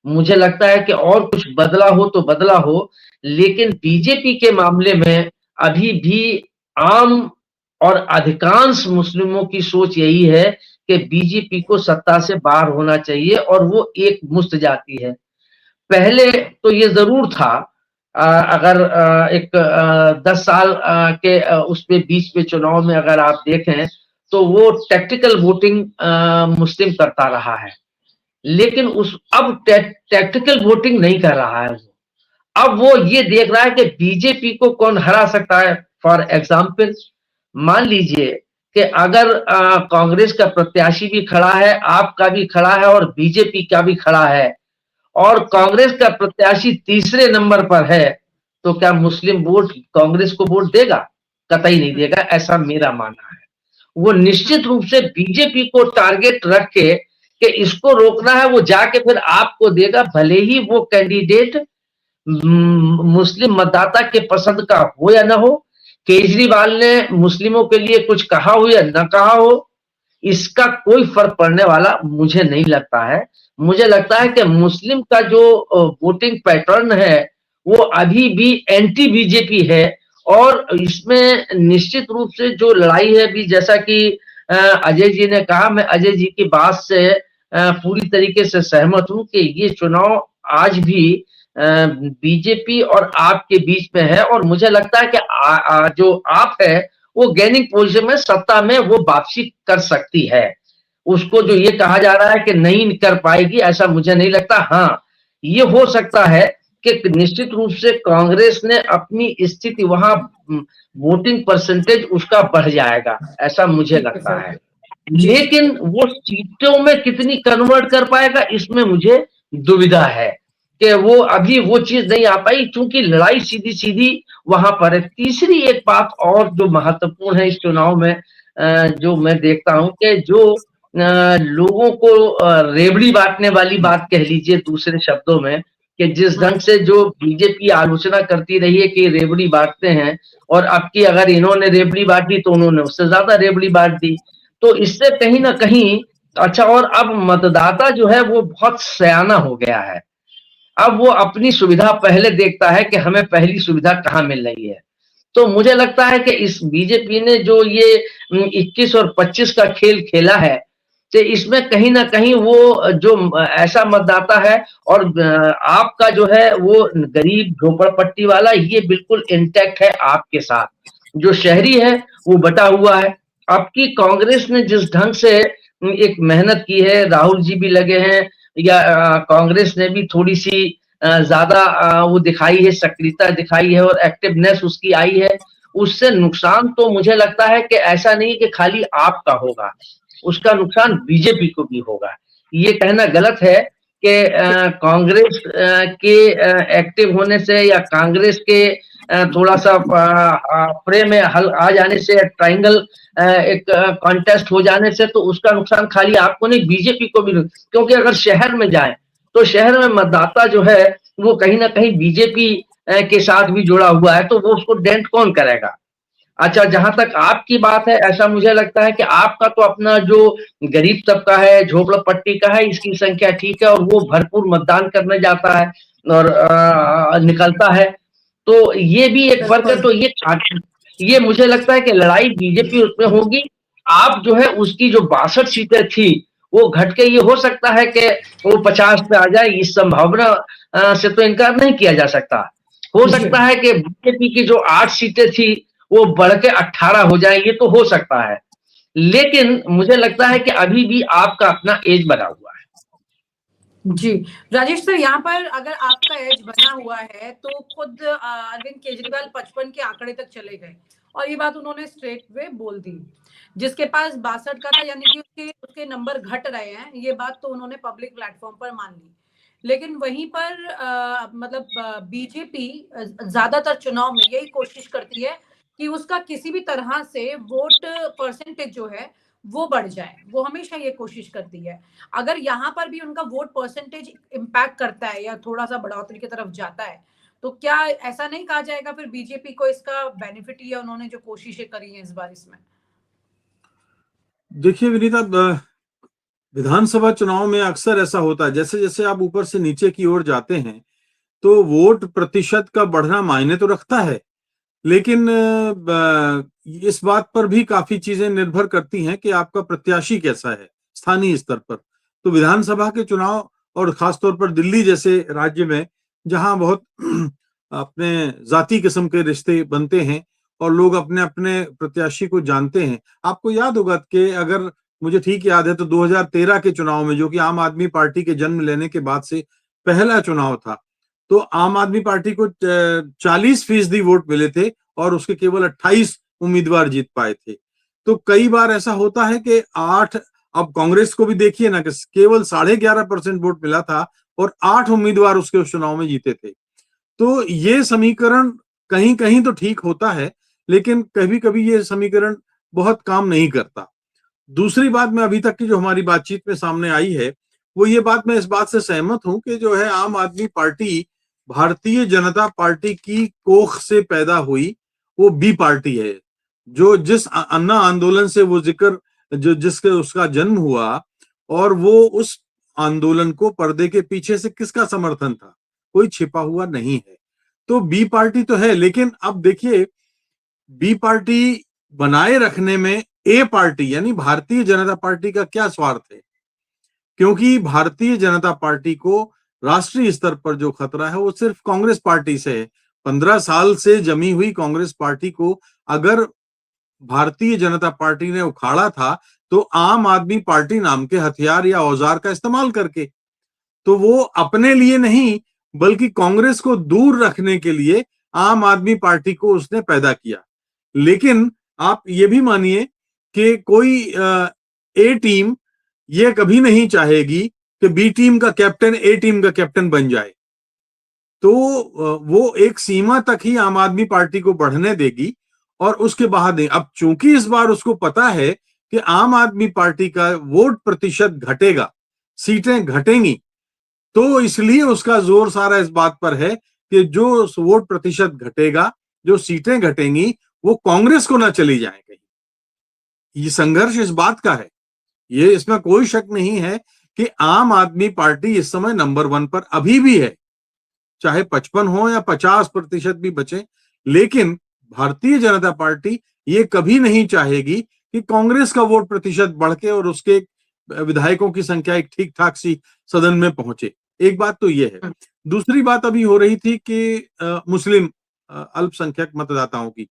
मुझे लगता है कि और कुछ बदला हो तो बदला हो, लेकिन बीजेपी के मामले में अभी भी आम और अधिकांश मुस्लिमों की सोच यही है कि बीजेपी को सत्ता से बाहर होना चाहिए और वो एक मुस्त जाती है। पहले तो ये जरूर था, अगर एक 10 साल के उसमें बीच में चुनाव में अगर आप देखें तो वो टैक्टिकल वोटिंग मुस्लिम करता रहा है, लेकिन अब टैक्टिकल वोटिंग नहीं कर रहा है। अब वो ये देख रहा है कि बीजेपी को कौन हरा सकता है। फॉर एग्जाम्पल मान लीजिए कि अगर कांग्रेस का प्रत्याशी भी खड़ा है, आपका भी खड़ा है और बीजेपी का भी खड़ा है और कांग्रेस का प्रत्याशी तीसरे नंबर पर है, तो क्या मुस्लिम वोट कांग्रेस को वोट देगा? कतई नहीं देगा, ऐसा मेरा मानना है। वो निश्चित रूप से बीजेपी को टारगेट रख के कि इसको रोकना है, वो जाके फिर आपको देगा, भले ही वो कैंडिडेट मुस्लिम मतदाता के पसंद का हो या ना हो, केजरीवाल ने मुस्लिमों के लिए कुछ कहा हो या न कहा हो, इसका कोई फर्क पड़ने वाला मुझे नहीं लगता है। मुझे लगता है कि मुस्लिम का जो वोटिंग पैटर्न है वो अभी भी एंटी बीजेपी है और इसमें निश्चित रूप से जो लड़ाई है भी, जैसा कि अजय जी ने कहा, मैं अजय जी की बात से पूरी तरीके से सहमत हूं कि ये चुनाव आज भी बीजेपी और आप के बीच में है और मुझे लगता है कि जो आप है वो गेनिंग पोजीशन में, सत्ता में वो वापसी कर सकती है। उसको जो ये कहा जा रहा है कि नहीं कर पाएगी, ऐसा मुझे नहीं लगता। हाँ, ये हो सकता है कि निश्चित रूप से कांग्रेस ने अपनी स्थिति वहां वोटिंग परसेंटेज उसका बढ़ जाएगा, ऐसा मुझे ठीक है लगता सर। है। लेकिन वो सीटों में कितनी कन्वर्ट कर पाएगा इसमें मुझे दुविधा है कि वो अभी वो चीज नहीं आ पाई, क्योंकि लड़ाई सीधी सीधी वहां पर है। तीसरी एक बात और जो महत्वपूर्ण है इस चुनाव में, जो मैं देखता हूं कि जो लोगों को रेवड़ी बांटने वाली बात कह लीजिए दूसरे शब्दों में, कि जिस ढंग से जो बीजेपी आलोचना करती रही है कि रेवड़ी बांटते हैं, और अब की अगर इन्होंने रेवड़ी बांटी तो उन्होंने उससे ज्यादा रेवड़ी बांट दी, तो इससे कहीं ना कहीं अच्छा। और अब मतदाता जो है वो बहुत सयाना हो गया है, अब वो अपनी सुविधा पहले देखता है कि हमें पहली सुविधा कहाँ मिल रही है। तो मुझे लगता है कि इस बीजेपी ने जो ये 21 और 25 का खेल खेला है, तो इसमें कहीं ना कहीं वो जो ऐसा मतदाता है, और आपका जो है वो गरीब झोपड़पट्टी वाला, ये बिल्कुल इंटैक्ट है आपके साथ। जो शहरी है वो बटा हुआ है। आपकी कांग्रेस ने जिस ढंग से एक मेहनत की है, राहुल जी भी लगे हैं, या कांग्रेस ने भी थोड़ी सी ज्यादा वो दिखाई है, सक्रियता दिखाई है और एक्टिवनेस उसकी आई है, उससे नुकसान तो मुझे लगता है कि ऐसा नहीं कि खाली आपका होगा, उसका नुकसान बीजेपी को भी होगा। ये कहना गलत है कि कांग्रेस के एक्टिव होने से या कांग्रेस के थोड़ा सा फ्रे में हल आ जाने से, ट्रायंगल एक कॉन्टेस्ट हो जाने से, तो उसका नुकसान खाली आपको नहीं बीजेपी को भी। क्योंकि अगर शहर में जाए तो शहर में मतदाता जो है वो कहीं ना कहीं बीजेपी के साथ भी जुड़ा हुआ है, तो वो उसको डेंट कौन करेगा। अच्छा, जहां तक आपकी बात है, ऐसा मुझे लगता है कि आपका तो अपना जो गरीब तबका है, झोपड़पट्टी का है, इसकी संख्या ठीक है और वो भरपूर मतदान करने जाता है और निकलता है, तो ये भी एक फर्क है। तो ये मुझे लगता है कि लड़ाई बीजेपी उसमें होगी। आप जो है उसकी जो 62 सीटें थी वो घट के ये हो सकता है कि वो 50 पे आ जाए, इस संभावना से तो इनकार नहीं किया जा सकता। हो सकता है कि बीजेपी की जो 8 सीटें थी वो बढ़ के 18 हो जाए, ये तो हो सकता है। लेकिन मुझे लगता है कि अभी भी आपका अपना एज बना हुआ है। जी राजेश सर, यहाँ पर अगर आपका एज बना हुआ है तो खुद अरविंद केजरीवाल 55 के आंकड़े तक चले गए और ये बात उन्होंने स्ट्रेट वे बोल दी। जिसके पास 62 का था, यानी कि उसके नंबर घट रहे हैं, ये बात तो उन्होंने पब्लिक प्लेटफॉर्म पर मान ली। लेकिन वहीं पर मतलब बीजेपी ज्यादातर चुनाव में यही कोशिश करती है कि उसका किसी भी तरह से वोट परसेंटेज जो है वो बढ़ जाए, वो हमेशा ये कोशिश करती है। अगर यहाँ पर भी उनका वोट परसेंटेज इम्पैक्ट करता है या थोड़ा सा बढ़ोतरी की तरफ जाता है, तो क्या ऐसा नहीं कहा जाएगा फिर बीजेपी को इसका बेनिफिट या उन्होंने जो कोशिशें करी हैं इस बार इसमें? देखिए विनीता, विधानसभा चुनाव में अक्सर ऐसा होता है, जैसे जैसे आप ऊपर से नीचे की ओर जाते हैं तो वोट प्रतिशत का बढ़ना मायने तो रखता है, लेकिन इस बात पर भी काफी चीजें निर्भर करती हैं कि आपका प्रत्याशी कैसा है स्थानीय स्तर पर। तो विधानसभा के चुनाव और खासतौर पर दिल्ली जैसे राज्य में, जहां बहुत अपने जाति किस्म के रिश्ते बनते हैं और लोग अपने अपने प्रत्याशी को जानते हैं। आपको याद होगा कि, अगर मुझे ठीक याद है, तो 2013 के चुनाव में, जो कि आम आदमी पार्टी के जन्म लेने के बाद से पहला चुनाव था, तो आम आदमी पार्टी को 40% वोट मिले थे और उसके केवल 28 उम्मीदवार जीत पाए थे। तो कई बार ऐसा होता है कि 8, अब कांग्रेस को भी देखिए ना कि केवल 11.5% वोट मिला था और 8 उम्मीदवार उसके उस चुनाव में जीते थे। तो ये समीकरण कहीं कहीं तो ठीक होता है, लेकिन कभी कभी ये समीकरण बहुत काम नहीं करता। दूसरी बात, मैं अभी तक की जो हमारी बातचीत में सामने आई है, वो ये बात, मैं इस बात से सहमत हूं कि जो है आम आदमी पार्टी भारतीय जनता पार्टी की कोख से पैदा हुई, वो बी पार्टी है। जो जिस अन्ना आंदोलन से वो जिक्र, जो जिसके उसका जन्म हुआ, और वो उस आंदोलन को पर्दे के पीछे से किसका समर्थन था, कोई छिपा हुआ नहीं है। तो बी पार्टी तो है, लेकिन अब देखिए बी पार्टी बनाए रखने में ए पार्टी यानी भारतीय जनता पार्टी का क्या स्वार्थ है, क्योंकि भारतीय जनता पार्टी को राष्ट्रीय स्तर पर जो खतरा है वो सिर्फ कांग्रेस पार्टी से है। 15 साल से जमी हुई कांग्रेस पार्टी को अगर भारतीय जनता पार्टी ने उखाड़ा था, तो आम आदमी पार्टी नाम के हथियार या औजार का इस्तेमाल करके। तो वो अपने लिए नहीं, बल्कि कांग्रेस को दूर रखने के लिए आम आदमी पार्टी को उसने पैदा किया। लेकिन आप ये भी मानिए कि कोई ए टीम ये कभी नहीं चाहेगी कि बी टीम का कैप्टन ए टीम का कैप्टन बन जाए। तो वो एक सीमा तक ही आम आदमी पार्टी को बढ़ने देगी और उसके बाद नहीं। अब चूंकि इस बार उसको पता है कि आम आदमी पार्टी का वोट प्रतिशत घटेगा, सीटें घटेंगी, तो इसलिए उसका जोर सारा इस बात पर है कि जो वोट प्रतिशत घटेगा, जो सीटें घटेंगी, वो कांग्रेस को ना चली जाए कहीं। ये संघर्ष इस बात का है, ये इसमें कोई शक नहीं है कि आम आदमी पार्टी इस समय नंबर 1 पर अभी भी है, चाहे 55 हो या 50% भी बचे। लेकिन भारतीय जनता पार्टी ये कभी नहीं चाहेगी कि कांग्रेस का वोट प्रतिशत बढ़ के और उसके विधायकों की संख्या एक ठीक ठाक सी सदन में पहुंचे। एक बात तो ये है। दूसरी बात अभी हो रही थी कि मुस्लिम अल्पसंख्यक मतदाताओं की।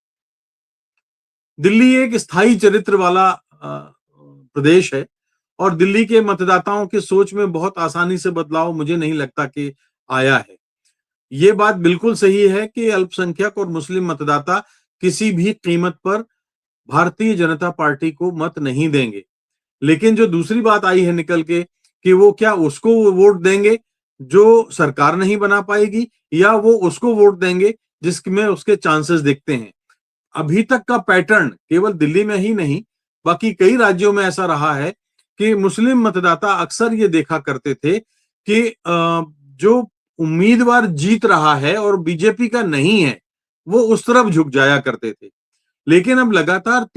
दिल्ली एक स्थायी चरित्र वाला प्रदेश है और दिल्ली के मतदाताओं की सोच में बहुत आसानी से बदलाव मुझे नहीं लगता कि आया है। ये बात बिल्कुल सही है कि अल्पसंख्यक और मुस्लिम मतदाता किसी भी कीमत पर भारतीय जनता पार्टी को मत नहीं देंगे। लेकिन जो दूसरी बात आई है निकल के कि वो क्या उसको वोट देंगे जो सरकार नहीं बना पाएगी, या वो उसको वोट देंगे जिसमें उसके चांसेस दिखते हैं। अभी तक का पैटर्न केवल दिल्ली में ही नहीं, बाकी कई राज्यों में ऐसा रहा है कि मुस्लिम मतदाता अक्सर ये देखा करते थे कि जो उम्मीदवार जीत रहा है और बीजेपी का नहीं है, वो उस तरफ झुक जाया करते थे। लेकिन अब लगातार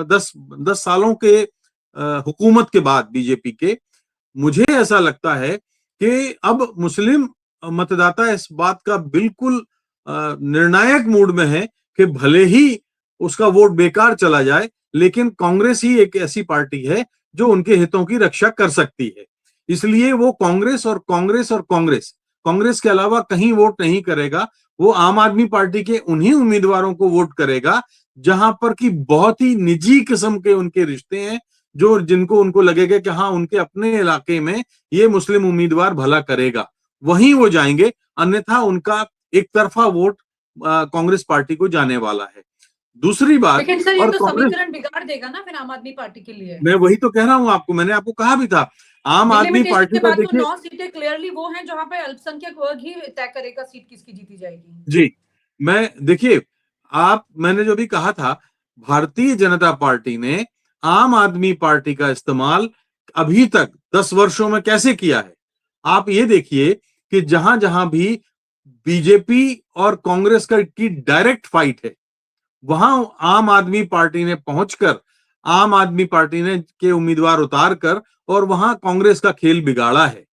10 सालों के हुकूमत के बाद बीजेपी के, मुझे ऐसा लगता है कि अब मुस्लिम मतदाता इस बात का बिल्कुल निर्णायक मूड में है कि भले ही उसका वोट बेकार चला जाए, लेकिन कांग्रेस ही एक ऐसी पार्टी है जो उनके हितों की रक्षा कर सकती है। इसलिए वो कांग्रेस और कांग्रेस और कांग्रेस के अलावा कहीं वोट नहीं करेगा। वो आम आदमी पार्टी के उन्हीं उम्मीदवारों को वोट करेगा जहां पर कि बहुत ही निजी किस्म के उनके रिश्ते हैं, जो जिनको उनको लगेगा कि हाँ उनके अपने इलाके में ये मुस्लिम उम्मीदवार भला करेगा, वहीं वो जाएंगे। अन्यथा उनका एक तरफा वोट कांग्रेस पार्टी को जाने वाला है। दूसरी बात, लेकिन सर ये और तो कांग्रेस, समीकरण बिगाड़ देगा ना फिर आम आदमी पार्टी के लिए। मैं वही तो कह रहा हूं आपको, मैंने आपको कहा भी था आम आदमी पार्टी का। देखिए 9 सीटें क्लियरली वो हैं जहां पे अल्पसंख्यक वर्ग ही तय करेगा सीट किसकी जीती जाएगी। जी, मैं देखिए मैंने जो भी कहा था, भारतीय जनता पार्टी ने आम आदमी पार्टी का इस्तेमाल अभी तक 10 वर्षों में कैसे किया है। आप ये देखिए कि जहां जहां भी बीजेपी और कांग्रेस का की डायरेक्ट फाइट है, वहां आम आदमी पार्टी ने पहुंचकर आम आदमी पार्टी ने के उम्मीदवार उतार कर और वहां कांग्रेस का खेल बिगाड़ा है।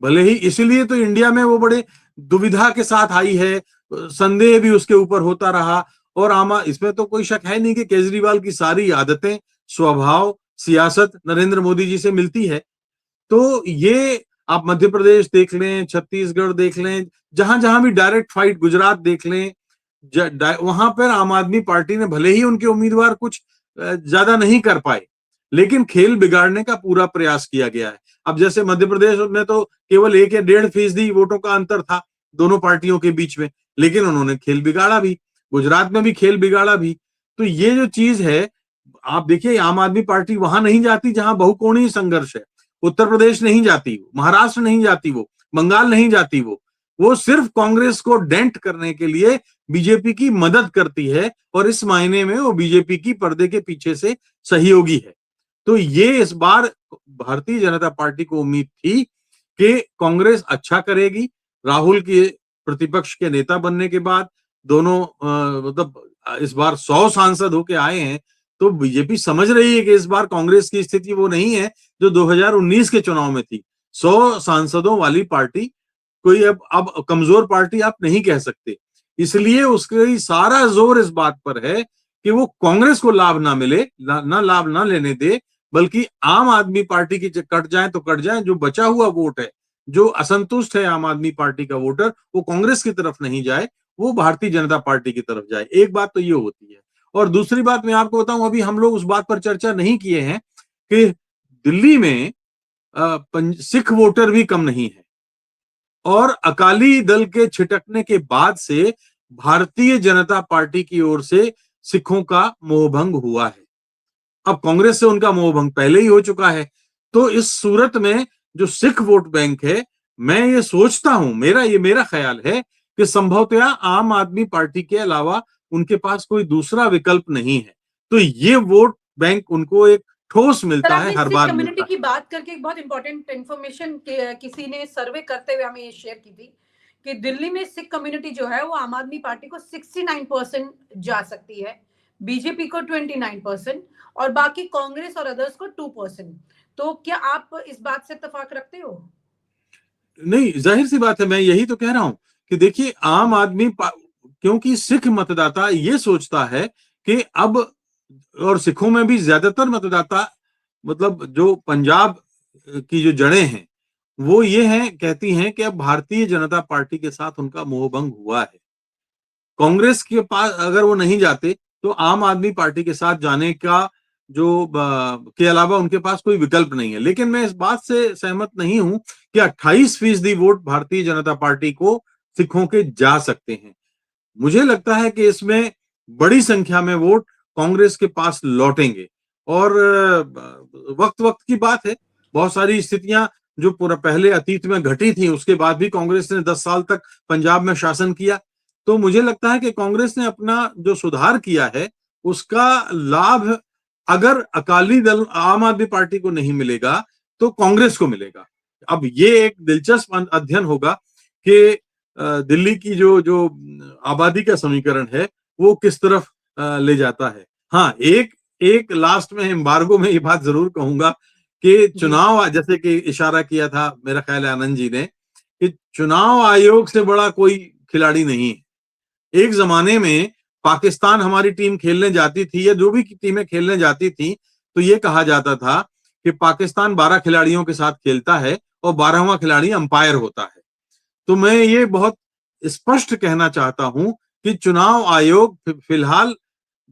भले ही इसीलिए तो इंडिया में वो बड़े दुविधा के साथ आई है, संदेह भी उसके ऊपर होता रहा। और इसमें तो कोई शक है नहीं कि केजरीवाल की सारी आदतें, स्वभाव, सियासत नरेंद्र मोदी जी से मिलती है। तो ये आप मध्य प्रदेश देख लें, छत्तीसगढ़ देख लें, जहां जहां भी डायरेक्ट फाइट, गुजरात देख लें, वहां पर आम आदमी पार्टी ने भले ही उनके उम्मीदवार कुछ ज्यादा नहीं कर पाए, लेकिन खेल बिगाड़ने का पूरा प्रयास किया गया है। अब जैसे मध्य प्रदेश में तो केवल 1 या 1.5% वोटों का अंतर था दोनों पार्टियों के बीच में, लेकिन उन्होंने खेल बिगाड़ा भी। गुजरात में भी खेल बिगाड़ा भी। तो ये जो चीज है, आप देखिए आम आदमी पार्टी वहां नहीं जाती जहां बहुकोणीय संघर्ष है। उत्तर प्रदेश नहीं जाती, महाराष्ट्र नहीं जाती, वो बंगाल नहीं जाती, वो सिर्फ कांग्रेस को डेंट करने के लिए बीजेपी की मदद करती है, और इस मायने में वो बीजेपी की पर्दे के पीछे से सहयोगी है। तो ये इस बार भारतीय जनता पार्टी को उम्मीद थी कि कांग्रेस अच्छा करेगी। राहुल के प्रतिपक्ष के नेता बनने के बाद दोनों मतलब इस बार 100 सांसद होके आए हैं, तो बीजेपी समझ रही है कि इस बार कांग्रेस की स्थिति वो नहीं है जो 2019 के चुनाव में थी। 100 सांसदों वाली पार्टी कोई अब कमजोर पार्टी आप नहीं कह सकते। इसलिए उसका सारा जोर इस बात पर है कि वो कांग्रेस को लाभ ना मिले, ना लाभ ना लेने दे, बल्कि आम आदमी पार्टी की कट जाए तो कट जाए। जो बचा हुआ वोट है, जो असंतुष्ट है आम आदमी पार्टी का वोटर, वो कांग्रेस की तरफ नहीं जाए, वो भारतीय जनता पार्टी की तरफ जाए। एक बात तो ये होती है। और दूसरी बात मैं आपको बताऊं, अभी हम लोग उस बात पर चर्चा नहीं किए हैं कि दिल्ली में सिख वोटर भी कम नहीं है और अकाली दल के छिटकने के बाद से भारतीय जनता पार्टी की ओर से सिखों का मोहभंग हुआ है। अब कांग्रेस से उनका मोहभंग पहले ही हो चुका है। तो इस सूरत में जो सिख वोट बैंक है, मैं ये सोचता हूं, मेरा ख्याल है कि संभवतया आम आदमी पार्टी के अलावा उनके पास कोई दूसरा विकल्प नहीं है। तो ये वोट बैंक उनको एक ठोस सर, मिलता है, आपने हर सिख बार कम्युनिटी मिलता है। की बात करके एक बहुत इंपॉर्टेंट इंफॉर्मेशन किसी ने सर्वे करते हुए हमें ये शेयर की थी कि दिल्ली में सिख कम्युनिटी जो है वो आम आदमी पार्टी को 69% जा सकती है, बीजेपी को 29% और बाकी कांग्रेस और अदर्स को 2%। तो क्या आप इस बात से इत्तेफाक रखते हो? नहीं, जाहिर सी बात है, मैं यही तो कह रहा हूं कि देखिए आम आदमी क्योंकि सिख मतदाता ये सोचता है कि अब, और सिखों में भी ज्यादातर मतदाता, मतलब जो पंजाब की जो जड़ें हैं वो ये हैं, कहती हैं कि अब भारतीय जनता पार्टी के साथ उनका मोहभंग हुआ है। कांग्रेस के पास अगर वो नहीं जाते तो आम आदमी पार्टी के साथ जाने का के अलावा उनके पास कोई विकल्प नहीं है। लेकिन मैं इस बात से सहमत नहीं हूं कि 28% वोट भारतीय जनता पार्टी को सिखों के जा सकते हैं। मुझे लगता है कि इसमें बड़ी संख्या में वोट कांग्रेस के पास लौटेंगे। और वक्त वक्त की बात है, बहुत सारी स्थितियां जो पूरा पहले अतीत में घटी थी, उसके बाद भी कांग्रेस ने 10 साल तक पंजाब में शासन किया। तो मुझे लगता है कि कांग्रेस ने अपना जो सुधार किया है उसका लाभ अगर अकाली दल आम आदमी पार्टी को नहीं मिलेगा तो कांग्रेस को मिलेगा। अब ये एक दिलचस्प अध्ययन होगा कि दिल्ली की जो जो आबादी का समीकरण है वो किस तरफ ले जाता है। हाँ, एक लास्ट में एम्बार्गो में ये बात जरूर कहूंगा कि चुनाव, जैसे कि इशारा किया था मेरा ख्याल है आनंद जी ने, कि चुनाव आयोग से बड़ा कोई खिलाड़ी नहीं है। एक जमाने में पाकिस्तान हमारी टीम खेलने जाती थी या जो भी टीमें खेलने जाती थी तो ये कहा जाता था कि पाकिस्तान 12 खिलाड़ियों के साथ खेलता है और 12वां खिलाड़ी अंपायर होता है। तो मैं ये बहुत स्पष्ट कहना चाहता हूं कि चुनाव आयोग फिलहाल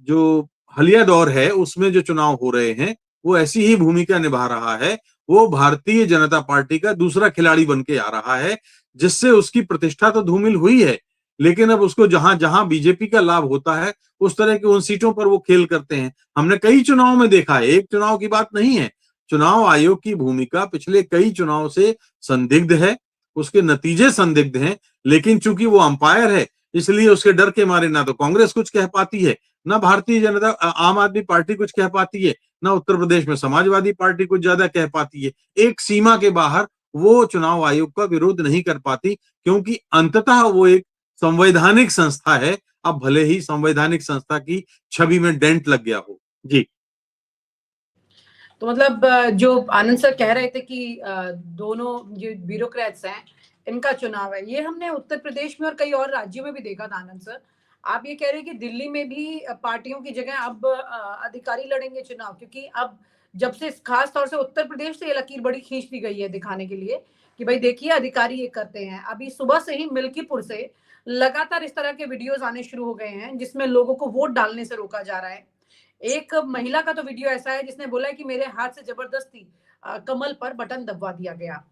जो हालिया दौर है उसमें जो चुनाव हो रहे हैं वो ऐसी ही भूमिका निभा रहा है। वो भारतीय जनता पार्टी का दूसरा खिलाड़ी बन के आ रहा है, जिससे उसकी प्रतिष्ठा तो धूमिल हुई है, लेकिन अब उसको जहां जहां बीजेपी का लाभ होता है उस तरह की उन सीटों पर वो खेल करते हैं। हमने कई चुनाव में देखा है, एक चुनाव की बात नहीं है। चुनाव आयोग की भूमिका पिछले कई चुनाव से संदिग्ध है, उसके नतीजे संदिग्ध हैं, लेकिन चूंकि वो अंपायर है इसलिए उसके डर के मारे ना तो कांग्रेस कुछ कह पाती है, ना भारतीय जनता आम आदमी पार्टी कुछ कह पाती है, ना उत्तर प्रदेश में समाजवादी पार्टी कुछ ज्यादा कह पाती है। एक सीमा के बाहर वो चुनाव आयोग का विरोध नहीं कर पाती, क्योंकि अंततः वो एक संवैधानिक संस्था है। अब भले ही संवैधानिक संस्था की छवि में डेंट लग गया हो। जी, तो मतलब जो आनंद सर कह रहे थे कि दोनों जो ब्यूरोक्रेट्स हैं इनका चुनाव है, ये हमने उत्तर प्रदेश में और कई और राज्यों में भी देखा था। आनंद सर, आप ये कह रहे हैं कि दिल्ली में भी पार्टियों की जगह अब अधिकारी लड़ेंगे चुनाव, क्योंकि अब जब से खास तौर से उत्तर प्रदेश से ये लकीर बड़ी खींच दी गई है दिखाने के लिए कि भाई देखिए अधिकारी ये करते हैं। अभी सुबह से ही मिल्कीपुर से लगातार इस तरह के वीडियोस आने शुरू हो गए हैं जिसमें लोगों को वोट डालने से रोका जा रहा है। एक महिला का तो वीडियो ऐसा है जिसने बोला है कि मेरे हाथ से जबरदस्ती कमल पर बटन दबवा दिया गया।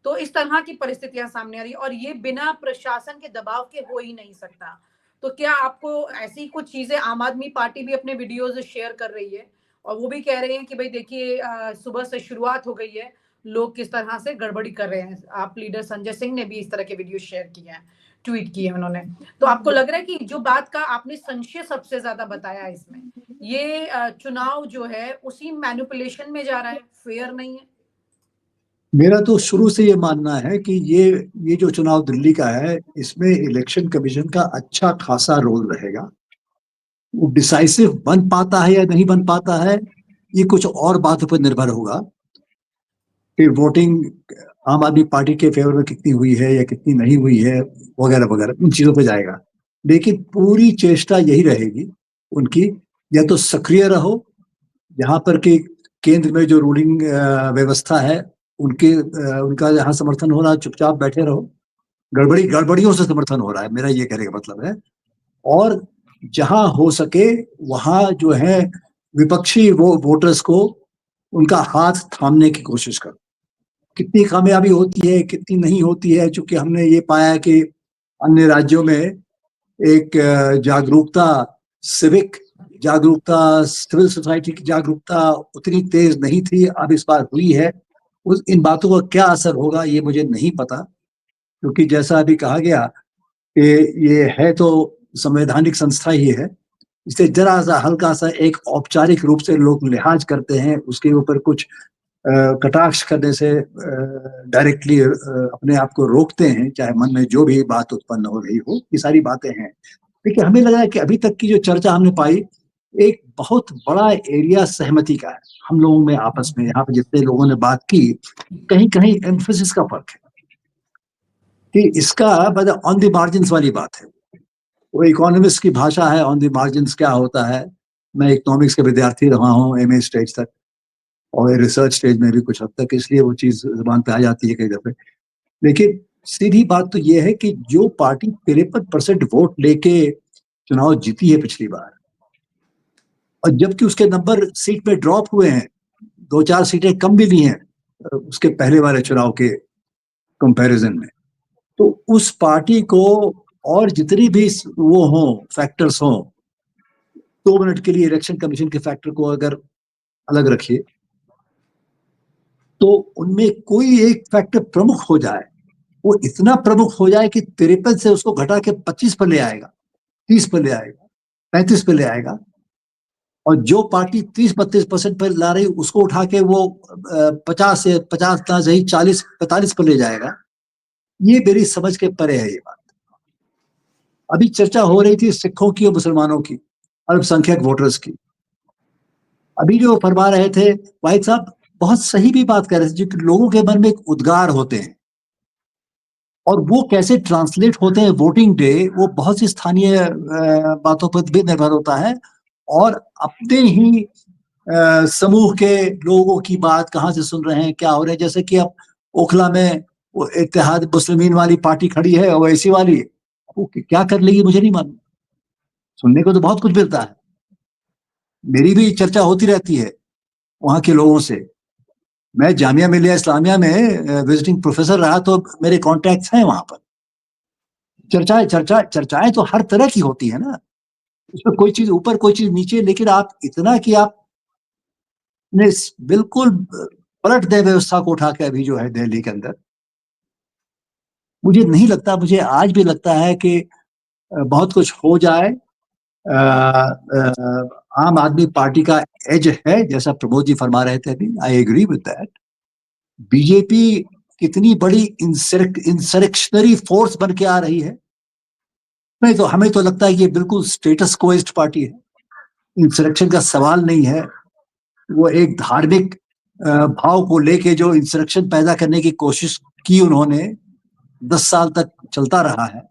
तो इस तरह की परिस्थितियां सामने आ रही और ये बिना प्रशासन के दबाव के हो ही नहीं सकता। तो क्या आपको ऐसी कुछ चीजें, आम आदमी पार्टी भी अपने वीडियोज शेयर कर रही है और वो भी कह रहे हैं कि भाई देखिए सुबह से शुरुआत हो गई है, लोग किस तरह से गड़बड़ी कर रहे हैं। आप लीडर संजय सिंह ने भी इस तरह के वीडियो शेयर किए हैं, ट्वीट किए हैं उन्होंने। तो आपको लग रहा है कि जो बात का आपने संशय सबसे ज्यादा बताया इसमें, ये चुनाव जो है उसी मैनिपुलेशन में जा रहा है, फेयर नहीं है? मेरा तो शुरू से ये मानना है कि ये जो चुनाव दिल्ली का है इसमें इलेक्शन कमीशन का अच्छा खासा रोल रहेगा। वो डिसाइसिव बन पाता है या नहीं बन पाता है ये कुछ और बातों पर निर्भर होगा कि वोटिंग आम आदमी पार्टी के फेवर में कितनी हुई है या कितनी नहीं हुई है वगैरह वगैरह, उन चीजों पे जाएगा। लेकिन पूरी चेष्टा यही रहेगी उनकी, या तो सक्रिय रहो, यहाँ पर कि केंद्र में जो रूलिंग व्यवस्था है उनका जहाँ समर्थन हो रहा है चुपचाप बैठे रहो, गड़बड़ियों से समर्थन हो रहा है, मेरा ये कहने का मतलब है। और जहां हो सके वहां जो है विपक्षी वोटर्स को उनका हाथ थामने की कोशिश करो। कितनी कामयाबी होती है कितनी नहीं होती है, चूंकि हमने ये पाया कि अन्य राज्यों में एक जागरूकता, सिविक जागरूकता, सिविल सोसाइटी की जागरूकता उतनी तेज नहीं थी, अब इस बार हुई है। इन बातों का क्या असर होगा ये मुझे नहीं पता, क्योंकि जैसा अभी कहा गया कि ये है तो संवैधानिक संस्था ही है, इसलिए जरा सा हल्का सा एक औपचारिक रूप से लोग लिहाज करते हैं, उसके ऊपर कुछ कटाक्ष करने से डायरेक्टली अपने आप को रोकते हैं, चाहे मन में जो भी बात उत्पन्न हो रही हो, ये सारी बातें हैं। देखिए, हमें लगा कि अभी तक की जो चर्चा हमने पाई, एक बहुत बड़ा एरिया सहमति का है हम लोगों में आपस में। यहाँ पे जितने लोगों ने बात की, कहीं कहीं एम्फेसिस का फर्क है कि इसका मतलब ऑन द मार्जिन्स वाली बात है। वो इकोनॉमिस्ट की भाषा है, ऑन द मार्जिन्स क्या होता है। मैं इकोनॉमिक्स का विद्यार्थी रहा हूँ MA स्टेज तक और रिसर्च स्टेज में भी कुछ हद तक, इसलिए वो चीज जुबान पे आ जाती है कई दफे। लेकिन सीधी बात तो ये है कि जो पार्टी 53% वोट लेके चुनाव जीती है पिछली बार, और जबकि उसके नंबर सीट में ड्रॉप हुए हैं, 2-4 सीटें कम भी ली हैं उसके पहले वाले चुनाव के कंपैरिजन में, तो उस पार्टी को और जितनी भी वो हों फैक्टर्स हों, 2 मिनट के लिए इलेक्शन कमीशन के फैक्टर को अगर अलग रखिए, तो उनमें कोई एक फैक्टर प्रमुख हो जाए, वो इतना प्रमुख हो जाए कि 53 से उसको घटा के 25 पर ले आएगा, 30 पर ले आएगा, 35 पर ले आएगा, और जो पार्टी 30-32% पर ला रही उसको उठा के वो 50 से 50 ना सही 40-45 पर ले जाएगा। ये मेरी समझ के परे है ये बात। अभी चर्चा हो रही थी सिखों की और मुसलमानों की, अल्पसंख्यक वोटर्स की। अभी जो फरमा रहे थे भाई साहब, बहुत सही भी बात कर रहे थे, जो लोगों के मन में एक उद्गार होते हैं और वो कैसे ट्रांसलेट होते हैं वोटिंग डे, वो बहुत सी स्थानीय बातों पर भी निर्भर होता है, और अपने ही समूह के लोगों की बात कहाँ से सुन रहे हैं, क्या हो रहा है। जैसे कि अब ओखला में वो इत्तेहाद मुस्लिमीन वाली पार्टी खड़ी है, वो ऐसी वाली, वो क्या कर लेगी मुझे नहीं मालूम। सुनने को तो बहुत कुछ मिलता है, मेरी भी चर्चा होती रहती है वहां के लोगों से। मैं जामिया मिलिया इस्लामिया में विजिटिंग प्रोफेसर रहा, तो मेरे कॉन्टैक्ट्स हैं वहां पर। चर्चाएं तो हर तरह की होती है ना, उसमें कोई चीज ऊपर कोई चीज नीचे, लेकिन आप इतना कि आप ने बिल्कुल पलट दे व्यवस्था को उठा के अभी जो है दिल्ली के अंदर, मुझे नहीं लगता। मुझे आज भी लगता है कि बहुत कुछ हो जाए। आम आदमी पार्टी का एज है, जैसा प्रमोद जी फरमा रहे थे अभी, I agree with that. BJP कितनी बड़ी इंसरेक्शनरी फोर्स बन के आ रही है, नहीं तो हमें तो लगता है ये बिल्कुल स्टेटस कोइस्ट पार्टी है, इंसरेक्शन का सवाल नहीं है। वो एक धार्मिक भाव को लेके जो इंसरेक्शन पैदा करने की कोशिश की उन्होंने 10 साल तक चलता रहा है,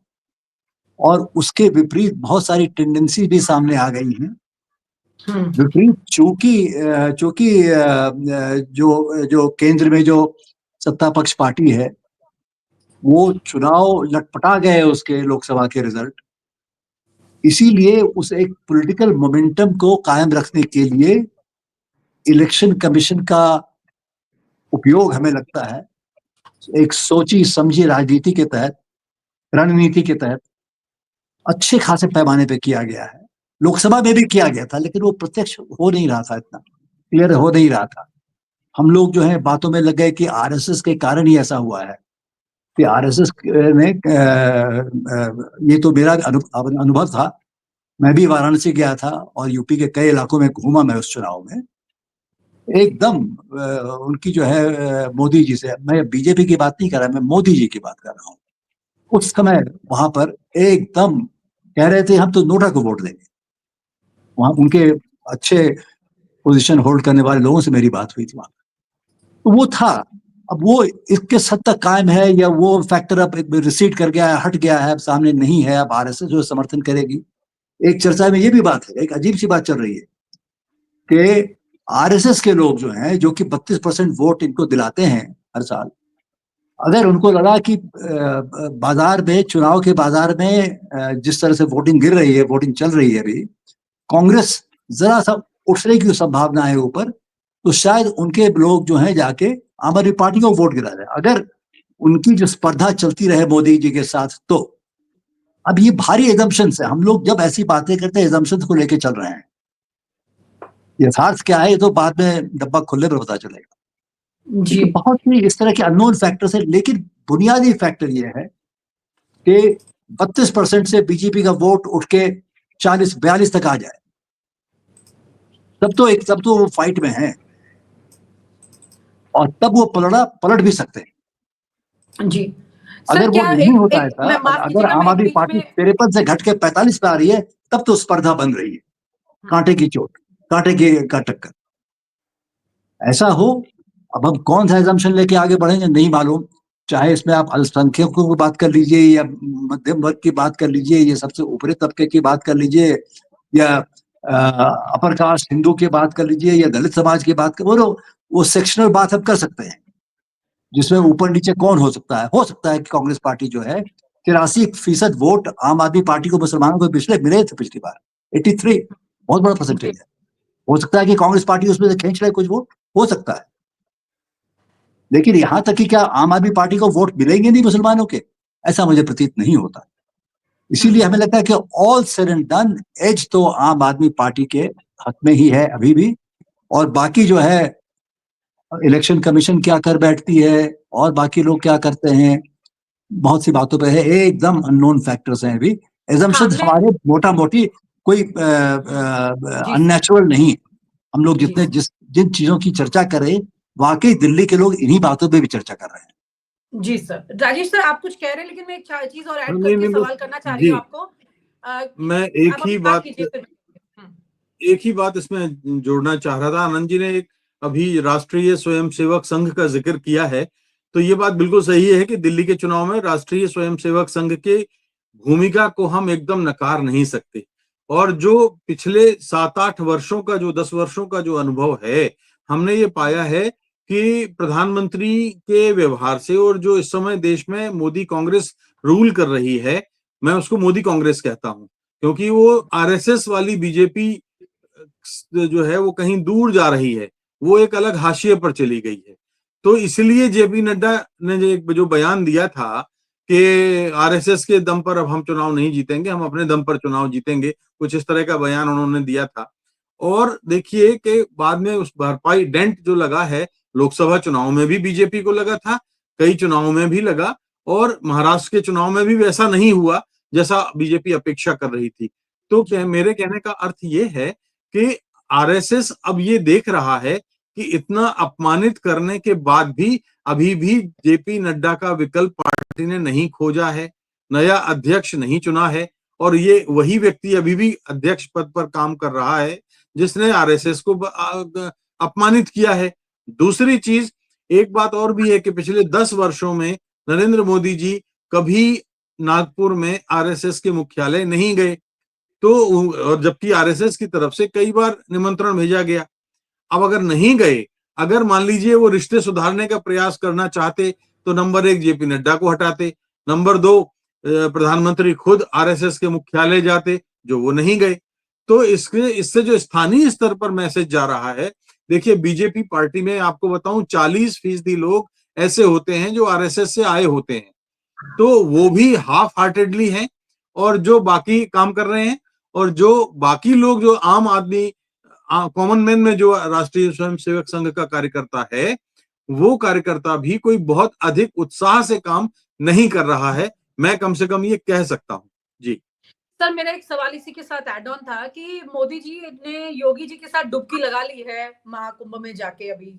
और उसके विपरीत बहुत सारी टेंडेंसी भी सामने आ गई हैं। विपरीत चूंकि जो केंद्र में जो सत्ता पक्ष पार्टी है, वो चुनाव लटपटा गए उसके लोकसभा के रिजल्ट, इसीलिए उस एक पॉलिटिकल मोमेंटम को कायम रखने के लिए इलेक्शन कमीशन का उपयोग हमें लगता है एक सोची समझी राजनीति के तहत, रणनीति के तहत अच्छे खासे पैमाने पे किया गया है। लोकसभा में भी किया गया था, लेकिन वो प्रत्यक्ष हो नहीं रहा था, इतना क्लियर हो नहीं रहा था। हम लोग जो है बातों में लग गए कि आरएसएस के कारण ही ऐसा हुआ है, कि आरएसएस ने ये तो मेरा अनुभव था, मैं भी वाराणसी गया था और यूपी के कई इलाकों में घूमा मैं उस चुनाव में। एकदम उनकी जो है मोदी जी से, मैं बीजेपी की बात नहीं कर रहा, मैं मोदी जी की बात कर रहा हूँ, उस समय वहां पर एकदम कह रहे थे हम तो नोटा को वोट देंगे। वहां उनके अच्छे पोजीशन होल्ड करने वाले लोगों से मेरी बात हुई थी वहां, तो वो था। अब वो इसके हद तक कायम है या वो फैक्टर अब रिसीड कर गया है, हट गया है, अब सामने नहीं है, अब आरएसएस जो समर्थन करेगी। एक चर्चा में ये भी बात है, एक अजीब सी बात चल रही है कि आरएसएस के लोग जो हैं, जो कि 32% वोट इनको दिलाते हैं हर साल, अगर उनको लगा कि बाजार में, चुनाव के बाजार में जिस तरह से वोटिंग गिर रही है, वोटिंग चल रही है अभी, कांग्रेस जरा सा उठने की संभावना है ऊपर, तो शायद उनके लोग जो हैं जाके आम आदमी पार्टी को वोट गिरा रहे हैं। अगर उनकी जो स्पर्धा चलती रहे मोदी जी के साथ, तो अब ये भारी एजम्पशंस है। हम लोग जब ऐसी बातें करते हैं एजम्पशंस को लेके चल रहे हैं, यथार्थ क्या है ये तो बाद में डब्बा खुलने पर पता चलेगा। जी देखिए बहुत ही इस तरह के अननोन फैक्टर्स है, लेकिन बुनियादी फैक्टर ये है कि 32% से बीजेपी का वोट उठ के 40-42 तक आ जाए, तब तो वो फाइट में है, और तब वो पलट भी सकते हैं। जी सर, अगर वो क्या नहीं होता एक ऐसा, मैं माफ अगर कीजिएगा, आम मैं एक आदमी बीच पार्टी में 53 से घट के 45 पे आ रही है, तब तो स्पर्धा बन रही है, कांटे की चोट, कांटे की का टक्कर। ऐसा हो, अब हम कौन सा एजम्पशन लेके आगे बढ़ेंगे नहीं मालूम। चाहे इसमें आप अल्पसंख्यकों की बात कर लीजिए, या मध्यम वर्ग की बात कर लीजिए, या सबसे ऊपरी तबके की बात कर लीजिए, या अपर कास्ट हिंदू की बात कर लीजिए, या दलित समाज की बात कर, वो सेक्शनल बात हम कर सकते हैं, जिसमें ऊपर नीचे कौन हो सकता है। हो सकता है कि कांग्रेस पार्टी जो है 83% वोट आम आदमी पार्टी को, मुसलमानों को पिछले मिले थे पिछली बार 83, बहुत बड़ा परसेंटेज है। हो सकता है कि कांग्रेस पार्टी उसमें से खींच ले कुछ वोट, हो सकता है। लेकिन यहां तक कि क्या आम आदमी पार्टी को वोट मिलेंगे नहीं मुसलमानों के, ऐसा मुझे प्रतीत नहीं होता। इसीलिए हमें लगता है कि all said and done, as तो आम आदमी पार्टी के हक में ही है अभी भी। और बाकी जो है, इलेक्शन कमीशन क्या कर बैठती है और बाकी लोग क्या करते हैं, बहुत सी बातों पे है, एकदम अननोन फैक्टर्स हैं अभी। हाँ एजम्पशंस मैं हमारे मोटा मोटी कोई जी अननेचुरल नहीं है। हम लोग जी जिन चीजों की चर्चा करें, वाकई दिल्ली के लोग इन्हीं बातों पे भी चर्चा कर रहे हैं। जी सर, राजेश सर आप कुछ कह रहे हैं, लेकिन मैं एक चीज और ऐड नहीं करके नहीं, बस सवाल करना चाह रही जी, हूँ आपको। मैं आप अपनी बात कीजिए फिर। एक ही बात इसमें जोड़ना चाह रहा था। आनंद जी ने एक अभी राष्ट्रीय स्वयंसेवक संघ का जिक्र किया है, तो ये बात बिल्कुल सही है कि दिल्ली के चुनाव में राष्ट्रीय स्वयंसेवक संघ के भूमिका को हम एकदम नकार नहीं सकते। और जो पिछले 7-8 वर्षों का, जो 10 वर्षों का जो अनुभव है, हमने ये पाया है कि प्रधानमंत्री के व्यवहार से, और जो इस समय देश में मोदी कांग्रेस रूल कर रही है, मैं उसको मोदी कांग्रेस कहता हूं, क्योंकि वो आरएसएस वाली बीजेपी जो है वो कहीं दूर जा रही है, वो एक अलग हाशिए पर चली गई है। तो इसलिए जेपी नड्डा ने जो बयान दिया था कि आरएसएस के दम पर अब हम चुनाव नहीं जीतेंगे, हम अपने दम पर चुनाव जीतेंगे, कुछ इस तरह का बयान उन्होंने दिया था। और देखिए कि बाद में उस भरपाई डेंट जो लगा है, लोकसभा चुनाव में भी बीजेपी को लगा था, कई चुनावों में भी लगा, और महाराष्ट्र के चुनाव में भी वैसा नहीं हुआ जैसा बीजेपी अपेक्षा कर रही थी। तो मेरे कहने का अर्थ ये है कि आरएसएस अब ये देख रहा है कि इतना अपमानित करने के बाद भी अभी भी जेपी नड्डा का विकल्प पार्टी ने नहीं खोजा है, नया अध्यक्ष नहीं चुना है, और ये वही व्यक्ति अभी भी अध्यक्ष पद पर काम कर रहा है जिसने आरएसएस को अपमानित किया है। दूसरी चीज, एक बात और भी है कि पिछले 10 वर्षों में नरेंद्र मोदी जी कभी नागपुर में आरएसएस के मुख्यालय नहीं गए, तो और जबकि आरएसएस की तरफ से कई बार निमंत्रण भेजा गया। अब अगर नहीं गए, अगर मान लीजिए वो रिश्ते सुधारने का प्रयास करना चाहते, तो नंबर 1 जेपी नड्डा को हटाते, नंबर 2 प्रधानमंत्री खुद आरएसएस के मुख्यालय जाते, जो वो नहीं गए। तो इससे जो स्थानीय स्तर पर मैसेज जा रहा है, देखिए बीजेपी पार्टी में आपको बताऊं 40% लोग ऐसे होते हैं जो आरएसएस से आए होते हैं, तो वो भी हाफ हार्टेडली हैं, और जो बाकी काम कर रहे हैं, और जो बाकी लोग जो आम आदमी, कॉमन मैन में जो राष्ट्रीय स्वयंसेवक संघ का कार्यकर्ता है, वो कार्यकर्ता भी कोई बहुत अधिक उत्साह से काम नहीं कर रहा है, मैं कम से कम ये कह सकता हूं। जी सर, मेरा एक सवाल इसी के साथ ऐड ऑन था कि मोदी जी ने योगी जी के साथ डुबकी लगा ली है महाकुंभ में जाके अभी,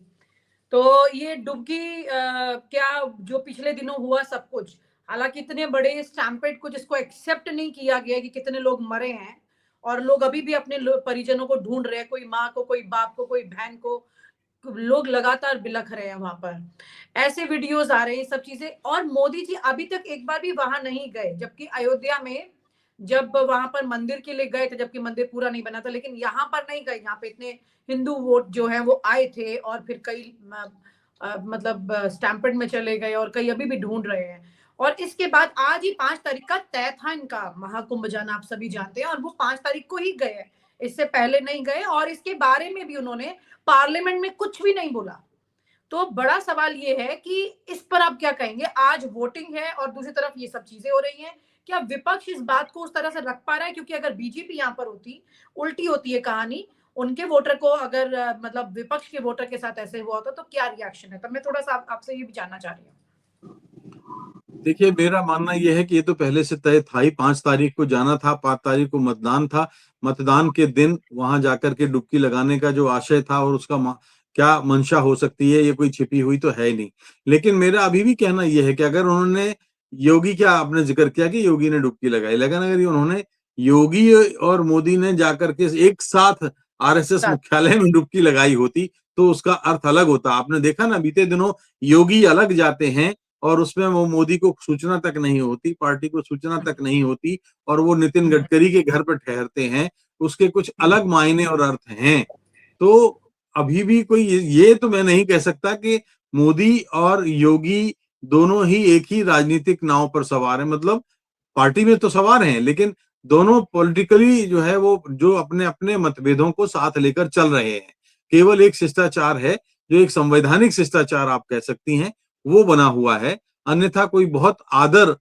तो ये डुबकी क्या जो पिछले दिनों हुआ सब कुछ, हालांकि इतने बड़े स्टैम्पेड को जिसको एक्सेप्ट नहीं किया गया कि कितने लोग मरे हैं, और लोग अभी भी अपने परिजनों को ढूंढ रहे हैं, कोई माँ को, कोई बाप को, कोई बहन को, लोग लगातार बिलख रहे हैं वहां पर, ऐसे वीडियोस आ रहे हैं, सब चीजें, और मोदी जी अभी तक एक बार भी वहां नहीं गए, जबकि अयोध्या में जब वहां पर मंदिर के लिए गए थे, जबकि मंदिर पूरा नहीं बना था, लेकिन यहाँ पर नहीं गए, यहाँ पे इतने हिंदू वोट जो है वो आए थे, और फिर कई मतलब स्टैम्पेड में चले गए, और कई अभी भी ढूंढ रहे हैं। और इसके बाद आज ही 5 तारीख का तय था इनका महाकुंभ जाना, आप सभी जानते हैं, और वो 5 तारीख को ही गए, इससे पहले नहीं गए और इसके बारे में भी उन्होंने पार्लियामेंट में कुछ भी नहीं बोला। तो बड़ा सवाल ये है कि इस पर आप क्या कहेंगे? आज वोटिंग है और दूसरी तरफ ये सब चीजें हो रही हैं। क्या विपक्ष इस बात को उस तरह से रख पा रहा है? क्योंकि अगर बीजेपी यहाँ पर होती, उल्टी होती है कहानी, उनके वोटर को अगर मतलब विपक्ष के वोटर के साथ ऐसे हुआ होता तो क्या रिएक्शन है? तब मैं थोड़ा सा आपसे ये भी जानना चाह रही हूँ। देखिए, मेरा मानना यह है कि ये तो पहले से तय था ही। 5 तारीख को जाना था, 5 तारीख को मतदान था। मतदान के दिन वहां जाकर के डुबकी लगाने का जो आशय था और उसका क्या मंशा हो सकती है, ये कोई छिपी हुई तो है नहीं। लेकिन मेरा अभी भी कहना यह है कि अगर उन्होंने योगी, क्या आपने जिक्र किया कि योगी ने डुबकी लगाई, लेकिन अगर उन्होंने योगी और मोदी ने जाकर के एक साथ आरएसएस मुख्यालय में डुबकी लगाई होती तो उसका अर्थ अलग होता। आपने देखा ना, बीते दिनों योगी अलग जाते हैं और उसमें वो मोदी को सूचना तक नहीं होती, पार्टी को सूचना तक नहीं होती और वो नितिन गडकरी के घर पर ठहरते हैं। उसके कुछ अलग मायने और अर्थ हैं। तो अभी भी कोई ये तो मैं नहीं कह सकता कि मोदी और योगी दोनों ही एक ही राजनीतिक नाव पर सवार हैं। मतलब पार्टी में तो सवार हैं, लेकिन दोनों पॉलिटिकली जो है वो जो अपने अपने मतभेदों को साथ लेकर चल रहे हैं। केवल एक शिष्टाचार है, जो एक संवैधानिक शिष्टाचार आप कह सकती हैं, वो बना हुआ है। अन्यथा कोई बहुत आदर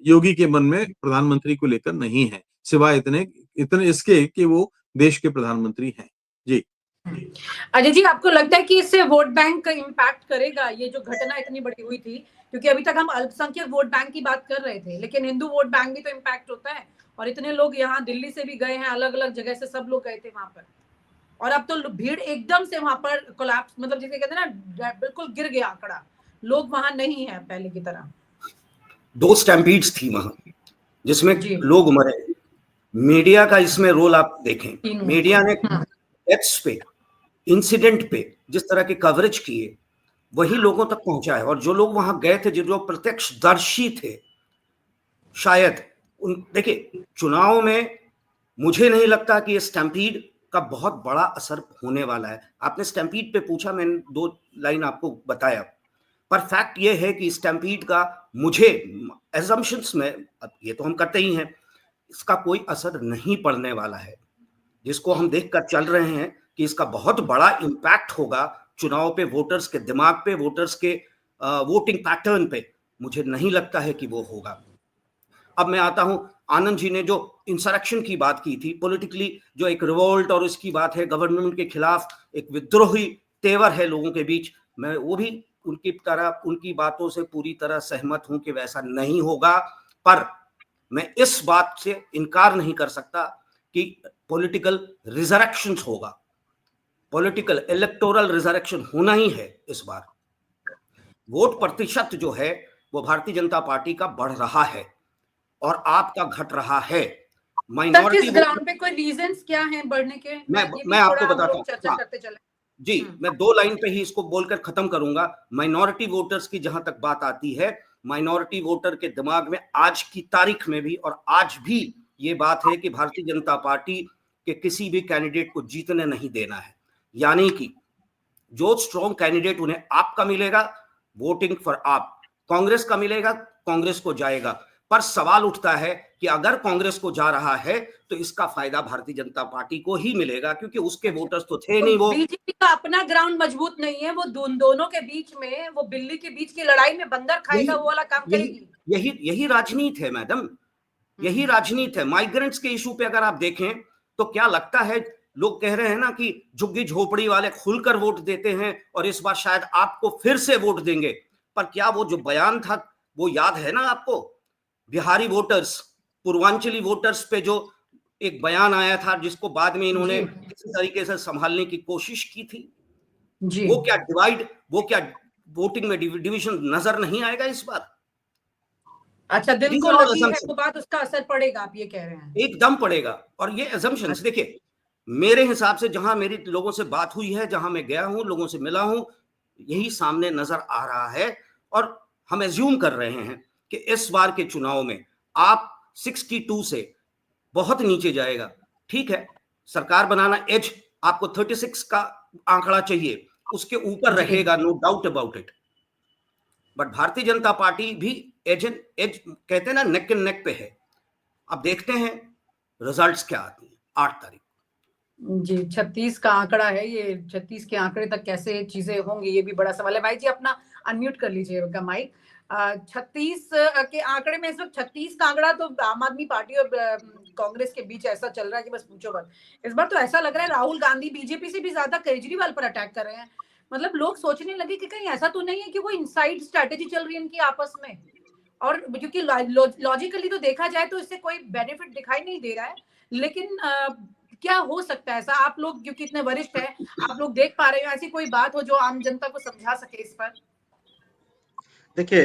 योगी के मन में प्रधानमंत्री को लेकर नहीं है, सिवाय इतने इसके कि वो देश के प्रधानमंत्री हैं। जी अजय जी, आपको लगता है कि इससे वोट बैंक का इम्पैक्ट करेगा ये जो घटना इतनी बड़ी हुई थी? क्योंकि अभी तक हम अल्पसंख्यक वोट बैंक की बात कर रहे थे, लेकिन हिंदू वोट बैंक भी तो इम्पैक्ट होता है। और इतने लोग यहाँ दिल्ली से भी गए हैं, अलग अलग जगह से सब लोग गए थे वहां पर, और अब तो भीड़ एकदम से वहां पर कोलैप्स, मतलब जिसे कहते हैं ना, बिल्कुल गिर गया आंकड़ा, लोग वहां नहीं है पहले की तरह। 2 स्टैम्पीड्स थी वहां जिसमें लोग मरे। मीडिया का इसमें रोल आप देखें, मीडिया ने डेथ्स पे, इंसिडेंट पे जिस तरह के कवरेज किए वही लोगों तक पहुंचा है। और जो लोग वहां गए थे, जो प्रत्यक्षदर्शी थे, शायद देखिए, चुनाव में मुझे नहीं लगता कि ये स्टैम्पीड का बहुत बड़ा असर होने वाला है। आपने स्टैम्पीड पे पूछा, मैंने 2 लाइन आपको बताया, पर फैक्ट ये है कि स्टैम्पीड का मुझे एजम्पशंस में, अब ये तो हम करते ही हैं, इसका कोई असर नहीं पड़ने वाला है। जिसको हम देखकर चल रहे हैं कि इसका बहुत बड़ा इम्पैक्ट होगा चुनाव पे, वोटर्स के दिमाग पे, वोटर्स के वोटिंग पैटर्न पे, मुझे नहीं लगता है कि वो होगा। अब मैं आता हूं, आनंद जी ने जो इंसरेक्शन की बात की थी, पॉलिटिकली जो एक रिवोल्ट और उसकी बात है, गवर्नमेंट के खिलाफ एक विद्रोही तेवर है लोगों के बीच, मैं वो भी उनकी बातों से पूरी तरह सहमत हूं कि वैसा नहीं होगा। पर मैं इस बात से इनकार नहीं कर सकता कि पॉलिटिकल रिजरेक्शन होगा, पॉलिटिकल इलेक्टोरल रिजरेक्शन होना ही है इस बार। वोट प्रतिशत जो है वो भारतीय जनता पार्टी का बढ़ रहा है और आपका घट रहा है। माइनॉरिटी ग्राउंड पे कोई रीजंस क्या हैं बढ़ने के? मैं आपको बताता हूं, चर्चा करते चले जी। मैं 2 लाइन पे ही इसको बोलकर खत्म करूंगा। माइनॉरिटी वोटर्स की जहां तक बात आती है, माइनॉरिटी वोटर के दिमाग में आज की तारीख में भी और आज भी ये बात है कि भारतीय जनता पार्टी के किसी भी कैंडिडेट को जीतने नहीं देना है। यानी कि जो स्ट्रॉन्ग कैंडिडेट उन्हें आपका मिलेगा, वोटिंग फॉर आप। कांग्रेस का मिलेगा, कांग्रेस को जाएगा। पर सवाल उठता है कि अगर कांग्रेस को जा रहा है तो इसका फायदा भारतीय जनता पार्टी को ही मिलेगा, क्योंकि उसके वोटर्स तो थे नहीं। वो बीजेपी का अपना ग्राउंड मजबूत नहीं है, वो दोनों के बीच में, वो बिल्ली के बीच की लड़ाई में बंदर खाएगा वो वाला काम करेगी। यही राजनीति है मैडम, यही राजनीति है। माइग्रेंट्स के इशू पे अगर आप देखें तो क्या लगता है, लोग कह रहे हैं ना कि झुग्गी झोपड़ी वाले खुलकर वोट देते हैं और इस बार शायद आपको फिर से वोट देंगे। पर क्या वो जो बयान था वो याद है ना आपको? बिहारी वोटर्स, पूर्वांचली वोटर्स पे जो एक बयान आया था, जिसको बाद में इन्होंने किसी तरीके से संभालने की कोशिश की थी जी। वो क्या वोटिंग में डिवीजन नजर नहीं आएगा इस बार? अच्छा, दिल को लगी है तो बात, उसका असर पड़ेगा, आप ये कह रहे हैं? एकदम पड़ेगा। और ये अजम्पशंस देखिए, मेरे हिसाब से जहां मेरी लोगों से बात हुई है, जहां मैं गया हूं, लोगों से मिला हूं, यही सामने नजर आ रहा है। और हम एज्यूम कर रहे हैं कि इस बार के चुनाव में आप 62 से बहुत नीचे जाएगा। ठीक है, सरकार बनाना एज आपको 36 का आंकड़ा चाहिए, उसके ऊपर रहेगा, no doubt about it. But Bharatiya Janata party भी एज कहते हैं ना, नेक एंड नेक पे है। अब देखते हैं रिजल्ट्स क्या आती है। 8 तारीख। जी, 36 का आंकड़ा है ये, 36 के आंकड़े तक कैसे चीजें होंगी ये भी बड़ा सवाल है। भाई जी अपना अनम्यूट कर लीजिएगा माइक। 36 के आंकड़े में इस वक्त 36 का आंकड़ा तो आम आदमी पार्टी और कांग्रेस के बीच ऐसा चल रहा है कि बस पूछो मत। इस बार तो ऐसा लग रहा है राहुल गांधी बीजेपी से भी ज्यादा केजरीवाल पर अटैक कर रहे हैं। मतलब लोग सोचने लगे कि कहीं ऐसा तो नहीं है कि वो इनसाइड स्ट्रेटेजी चल रही है इनकी आपस में। और क्योंकि लॉजिकली तो देखा जाए तो इससे कोई बेनिफिट दिखाई नहीं दे रहा है, लेकिन क्या हो सकता है ऐसा? आप लोग क्योंकि इतने वरिष्ठ हैं, आप लोग देख पा रहे हो, ऐसी कोई बात हो जो आम जनता को समझा सके इस पर? देखिए,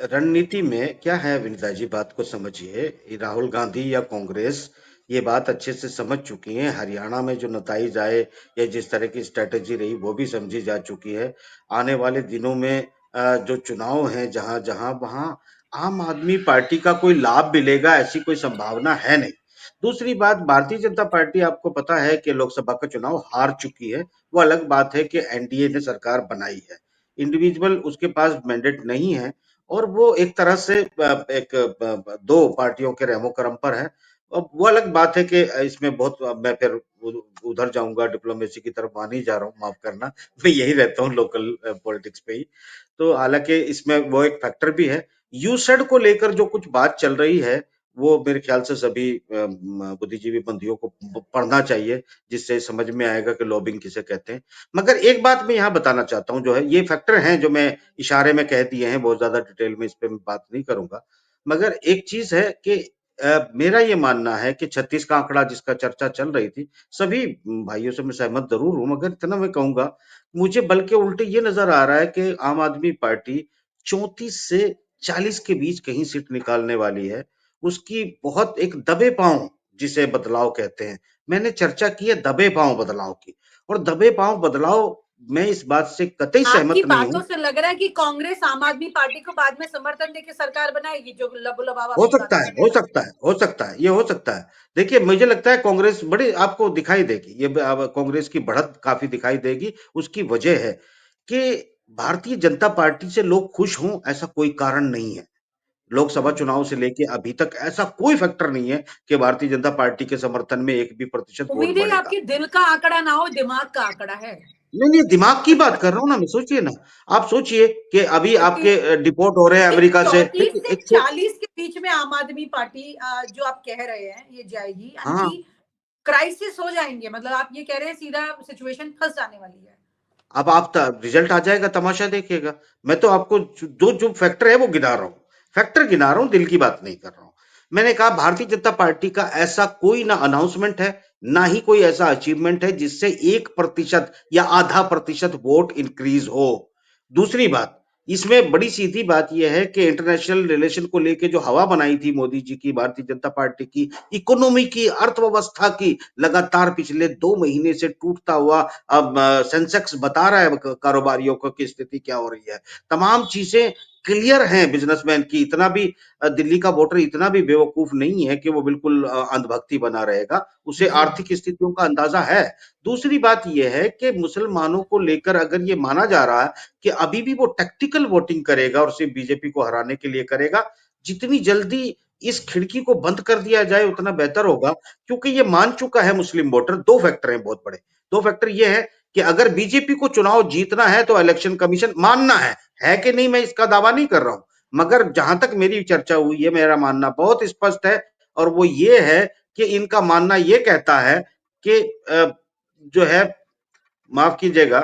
रणनीति में क्या है विनीता जी, बात को समझिए। ये राहुल गांधी या कांग्रेस ये बात अच्छे से समझ चुकी है। हरियाणा में जो नतज आए या जिस तरह की स्ट्रेटेजी रही वो भी समझी जा चुकी है। आने वाले दिनों में जो चुनाव हैं जहां जहां वहां आम आदमी पार्टी का कोई लाभ मिलेगा ऐसी कोई संभावना है नहीं। दूसरी बात, भारतीय जनता पार्टी आपको पता है कि लोकसभा का चुनाव हार चुकी है। वो अलग बात है कि एनडीए ने सरकार बनाई है, इंडिविजुअल उसके पास मैंडेट नहीं है और वो एक तरह से दो पार्टियों के रेमो क्रम पर है। अब वो अलग बात है कि इसमें बहुत, अब मैं फिर उधर जाऊंगा, डिप्लोमेसी की तरफ वहां नहीं जा रहा हूँ, माफ करना। मैं यही रहता हूँ लोकल पॉलिटिक्स पे ही। तो हालांकि इसमें वो एक फैक्टर भी है। यूसेड को लेकर जो कुछ बात चल रही है वो मेरे ख्याल से सभी बुद्धिजीवी बंधुओं को पढ़ना चाहिए, जिससे समझ में आएगा कि लॉबिंग किसे कहते हैं। मगर एक बात मैं यहाँ बताना चाहता हूँ, जो है ये फैक्टर हैं जो मैं इशारे में कह दिए हैं, बहुत ज्यादा डिटेल में इस पे मैं बात नहीं करूंगा। मगर एक चीज है कि मेरा ये मानना है कि 36 का आंकड़ा जिसका चर्चा चल रही थी, सभी भाइयों से मैं सहमत जरूर हूं, मगर इतना मैं कहूंगा, मुझे बल्कि उल्टे ये नजर आ रहा है कि आम आदमी पार्टी 34 से 40 के बीच कहीं सीट निकालने वाली है। उसकी बहुत एक दबे पांव, जिसे बदलाव कहते हैं, मैंने चर्चा की है दबे पांव बदलाव की। और दबे पांव बदलाव, मैं इस बात से कतई आपकी सहमत नहीं बातों हूं। से लग रहा है कि कांग्रेस आम आदमी पार्टी को बाद में समर्थन देकर सरकार बनाएगी, जो लबो लबाब हो आपकी सकता बातों है, से हो कह रहा है। सकता है, हो सकता है, ये हो सकता है। देखिए, मुझे लगता है कांग्रेस बड़ी आपको दिखाई देगी, ये अब कांग्रेस की बढ़त काफी दिखाई देगी। उसकी वजह है कि भारतीय जनता पार्टी से लोग खुश हों ऐसा कोई कारण नहीं है। लोकसभा चुनाव से लेके अभी तक ऐसा कोई फैक्टर नहीं है कि भारतीय जनता पार्टी के समर्थन में 1 भी प्रतिशत वोट उम्मीद है बढ़ेगा। आपकी दिल का आंकड़ा ना हो, दिमाग का आंकड़ा है। नहीं, नहीं, दिमाग की बात कर रहा हूँ ना मैं, सोचिए ना। आप सोचिए कि अभी क्योंकि आपके डिपोर्ट हो रहे हैं अमेरिका से। 34 देखिए, से एक तो 40 के बीच में आम आदमी पार्टी जो आप कह रहे हैं ये जाएगी, यानी हाँ, कि क्राइसिस हो जाएंगे। मतलब आप ये कह रहे हैं सीधा सिचुएशन फंस जाने वाली है। अब आप रिजल्ट आ जाएगा, तमाशा देखिएगा। मैं तो आपको जो जो फैक्टर है वो गिना रहा हूँ, फैक्टर गिना रहा हूँ, दिल की बात नहीं कर रहा हूँ। मैंने कहा भारतीय जनता पार्टी का ऐसा कोई ना अनाउंसमेंट है, ना ही कोई ऐसा अचीवमेंट है जिससे 1% या आधा प्रतिशत वोट इंक्रीज हो। दूसरी बात, इसमें बड़ी सीधी बात यह है कि इंटरनेशनल रिलेशन को लेके जो हवा बनाई थी मोदी जी की, भारतीय जनता पार्टी की, इकोनॉमी की, अर्थव्यवस्था की, लगातार पिछले 2 महीने से टूटता हुआ अब सेंसेक्स बता रहा है कारोबारियों को कि स्थिति क्या हो रही है। तमाम चीजें क्लियर हैं बिजनेसमैन की। इतना भी दिल्ली का वोटर इतना भी बेवकूफ नहीं है कि वो बिल्कुल अंधभक्ति बना रहेगा, उसे जी। आर्थिक स्थितियों का अंदाजा है। दूसरी बात यह है कि मुसलमानों को लेकर अगर ये माना जा रहा है कि अभी भी वो टैक्टिकल वोटिंग करेगा और सिर्फ बीजेपी को हराने के लिए करेगा, जितनी जल्दी इस खिड़की को बंद कर दिया जाए उतना बेहतर होगा। क्योंकि ये मान चुका है मुस्लिम वोटर, दो फैक्टर हैं बहुत बड़े। दो फैक्टर ये है कि अगर बीजेपी को चुनाव जीतना है तो इलेक्शन कमीशन मानना है कि नहीं, मैं इसका दावा नहीं कर रहा हूं, मगर जहां तक मेरी चर्चा हुई है, मेरा मानना बहुत स्पष्ट है। और वो ये है कि इनका मानना ये कहता है कि जो है, माफ कीजिएगा,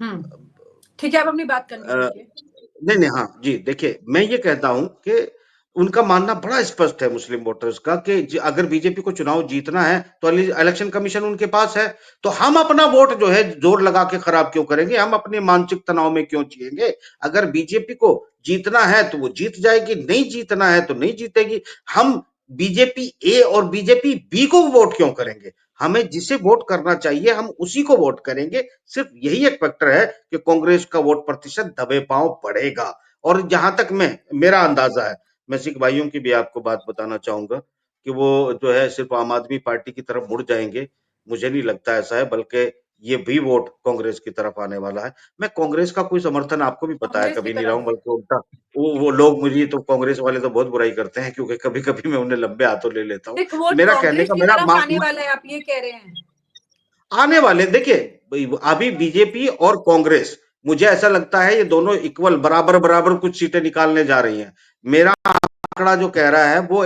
ठीक है, आप अपनी बात कंटिन्यू अ, कीजिए। नहीं, नहीं, हाँ जी, देखिए, मैं ये कहता हूं कि उनका मानना बड़ा स्पष्ट है मुस्लिम वोटर्स का कि अगर बीजेपी को चुनाव जीतना है तो इलेक्शन कमीशन उनके पास है। तो हम अपना वोट जो है जोर लगा के खराब क्यों करेंगे, हम अपने मानसिक तनाव में क्यों जिएंगे। अगर बीजेपी को जीतना है तो वो जीत जाएगी, नहीं जीतना है तो नहीं जीतेगी। हम बीजेपी ए और बीजेपी बी को वोट क्यों करेंगे। हमें जिसे वोट करना चाहिए हम उसी को वोट करेंगे। सिर्फ यही एक फैक्टर है कि कांग्रेस का वोट प्रतिशत दबे पांव बढ़ेगा। और जहां तक मेरा अंदाजा है, मैं सिख भाइयों की भी आपको बात बताना चाहूंगा कि वो जो है सिर्फ आम आदमी पार्टी की तरफ मुड़ जाएंगे। मुझे नहीं लगता ऐसा है, बल्कि ये भी वोट कांग्रेस की तरफ आने वाला है। मैं कांग्रेस का कोई समर्थन आपको भी पता है कांग्रेस की कभी नहीं रहा हूं, तरफ बल्कि उल्टा वो लोग मुझे तो कांग्रेस वाले तो बहुत बुराई करते हैं क्योंकि कभी-कभी मैं उन्हें लंबे हाथों ले लेता हूँ। सिख वोट मेरा कहने कांग्रेस का की मेरा तरफ मा आने वाला है, आप ये कह रहे हैं? आने वाले देखिए अभी बीजेपी और कांग्रेस मुझे ऐसा लगता है ये दोनों इक्वल बराबर कुछ सीटें निकालने जा रही हैं। मेरा आंकड़ा जो कह रहा है वो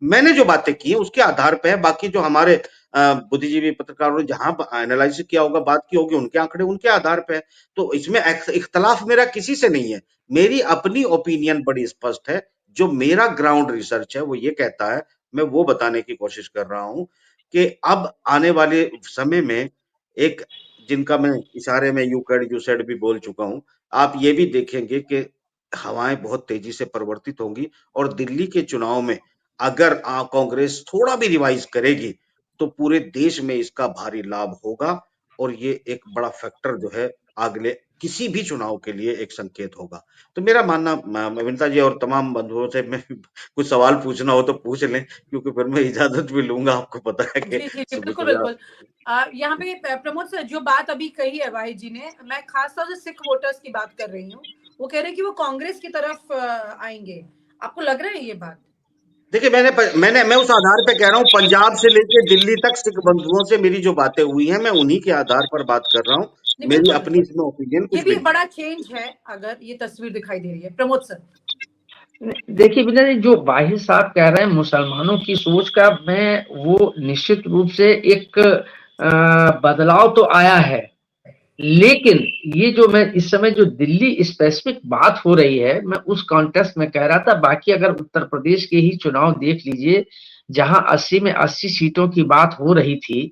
मैंने जो बातें की है उसके आधार पे है। बाकी जो हमारे बुद्धिजीवी पत्रकारों ने जहां एनालिसिस किया होगा, बात की होगी, उनके आंकड़े उनके आधार पे है। तो इसमें इख्तलाफ मेरा किसी से नहीं है। मेरी अपनी ओपिनियन बड़ी स्पष्ट है। जो मेरा ग्राउंड रिसर्च है वो ये कहता है, मैं वो बताने की कोशिश कर रहा हूं कि अब आने वाले समय में एक जिनका मैं इशारे में यू सेड भी बोल चुका हूं, आप ये भी देखेंगे कि हवाएं बहुत तेजी से परिवर्तित होंगी और दिल्ली के चुनाव में अगर कांग्रेस थोड़ा भी रिवाइज करेगी तो पूरे देश में इसका भारी लाभ होगा और ये एक बड़ा फैक्टर जो है अगले किसी भी चुनाव के लिए एक संकेत होगा। तो मेरा मानना विनीता जी और तमाम बंधुओं से मैं कुछ सवाल पूछना हो तो पूछ लें क्योंकि फिर मैं इजाजत भी लूंगा। आपको पता है कि जी, सुबह बिल्कुल, सुबह बिल्कुल। यहाँ पे प्रमोद सर जो बात अभी कही है वाहिद जी ने, मैं खास तौर से सिख वोटर्स की बात कर रही हूँ। वो कह रहे हैं कि वो कांग्रेस की तरफ आएंगे। आपको लग रहा है ये बात? देखिए मैं उस आधार पे कह रहा हूँ, पंजाब से लेके दिल्ली तक सिख बंधुओं से मेरी जो बातें हुई हैं मैं उन्हीं के आधार पर बात कर रहा हूँ। नहीं, मेरी बिल्कुल, अपनी बिल्कुल। इसमें ओपिनियन ये कुछ भी भी एक नहीं है। बड़ा चेंज है अगर ये तस्वीर दिखाई दे रही है। प्रमोद सर। देखिए विनय जी, जो बाहिर साहब कह रहे हैं मुसलमानों की सोच का, मैं वो निश्चित रूप से एक बदलाव तो आया है, लेकिन ये जो मैं इस समय जो दिल्ली स्पेसिफिक बात हो रही है, मैं उस कॉन्टेक्स्ट में कह रहा था। बाकी अगर उत्तर प्रदेश के ही चुनाव देख लीजिए, जहां 80 में 80 सीटों की बात हो रही थी,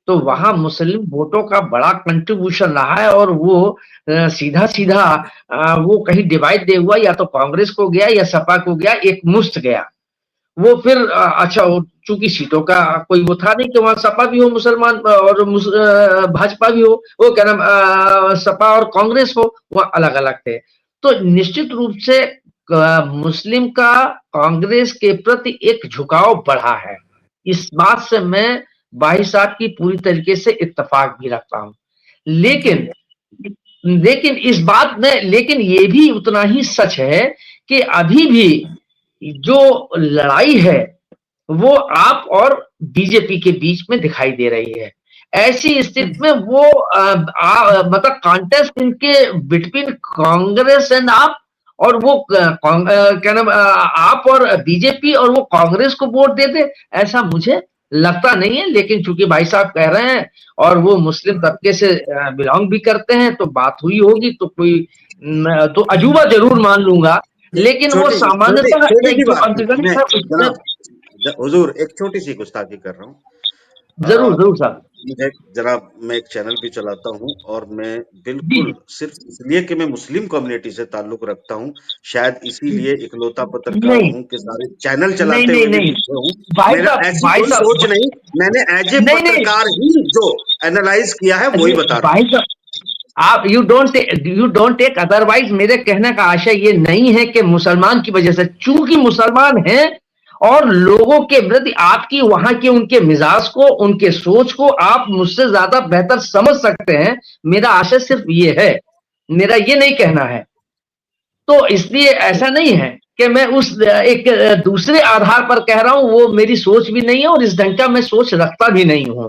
तो वहां मुस्लिम वोटों का बड़ा कंट्रीब्यूशन रहा है और वो सीधा सीधा वो कहीं डिवाइड नहीं हुआ, या तो कांग्रेस को गया या सपा को गया, एक मुश्त गया। वो फिर अच्छा, चूंकि सीटों का कोई वो था नहीं कि वहां सपा भी हो मुसलमान और भाजपा भी हो, वो क्या नाम सपा और कांग्रेस हो, वो अलग अलग थे। तो निश्चित रूप से मुस्लिम का कांग्रेस के प्रति एक झुकाव बढ़ा है। इस बात से मैं भाई साहब की पूरी तरीके से इत्तेफाक भी रखता हूं। लेकिन लेकिन इस बात में, लेकिन ये भी उतना ही सच है कि अभी भी जो लड़ाई है वो आप और बीजेपी के बीच में दिखाई दे रही है। ऐसी स्थिति में वो मतलब कॉन्टेस्ट इनके बिटवीन कांग्रेस एंड आप, और वो क्या नाम आप और बीजेपी, और वो कांग्रेस को वोट दे दे, ऐसा मुझे लगता नहीं है। लेकिन चूंकि भाई साहब कह रहे हैं और वो मुस्लिम तबके से बिलोंग भी करते हैं, तो बात हुई होगी तो कोई तो अजूबा जरूर मान लूंगा। लेकिन वो छोटी छोटी सामान्यतः छोटी सी एक जो बात अंकगणित मैं है उसमें। जनाब हुजूर एक छोटी सी गुस्ताखी कर रहा हूँ। जरूर जरूर साहब। मुझे जनाब मैं एक चैनल भी चलाता हूँ और मैं जी बिल्कुल सिर्फ इसलिए कि मैं मुस्लिम कम्युनिटी से ताल्लुक रखता हूँ, शायद इसीलिए इकलौता पत्रकार नहीं हूँ कि सारे चैनल नहीं चलाते नहीं हुए भी नहीं, पीछे हूँ। भाई मेरा साहब ऐसी भाई कोई सोच साहब, नहीं, मैंने एज ए नहीं नहीं, पत्रकार ही जो एनालाइज किया है वही बता रहा हूँ। भाई साहब आप यू डोंट टेक अदरवाइज। मेरे कहने का आशय ये नहीं है कि मुसलमान की वजह से, चूंकि मुसलमान हैं और लोगों के प्रति आपकी वहां के उनके मिजाज को, उनके सोच को आप मुझसे ज्यादा बेहतर समझ सकते हैं। मेरा आशय सिर्फ ये है, मेरा ये नहीं कहना है। तो इसलिए ऐसा नहीं है कि मैं उस एक दूसरे आधार पर कह रहा हूं, वो मेरी सोच भी नहीं है और इस ढंग का मैं सोच रखता भी नहीं हूं।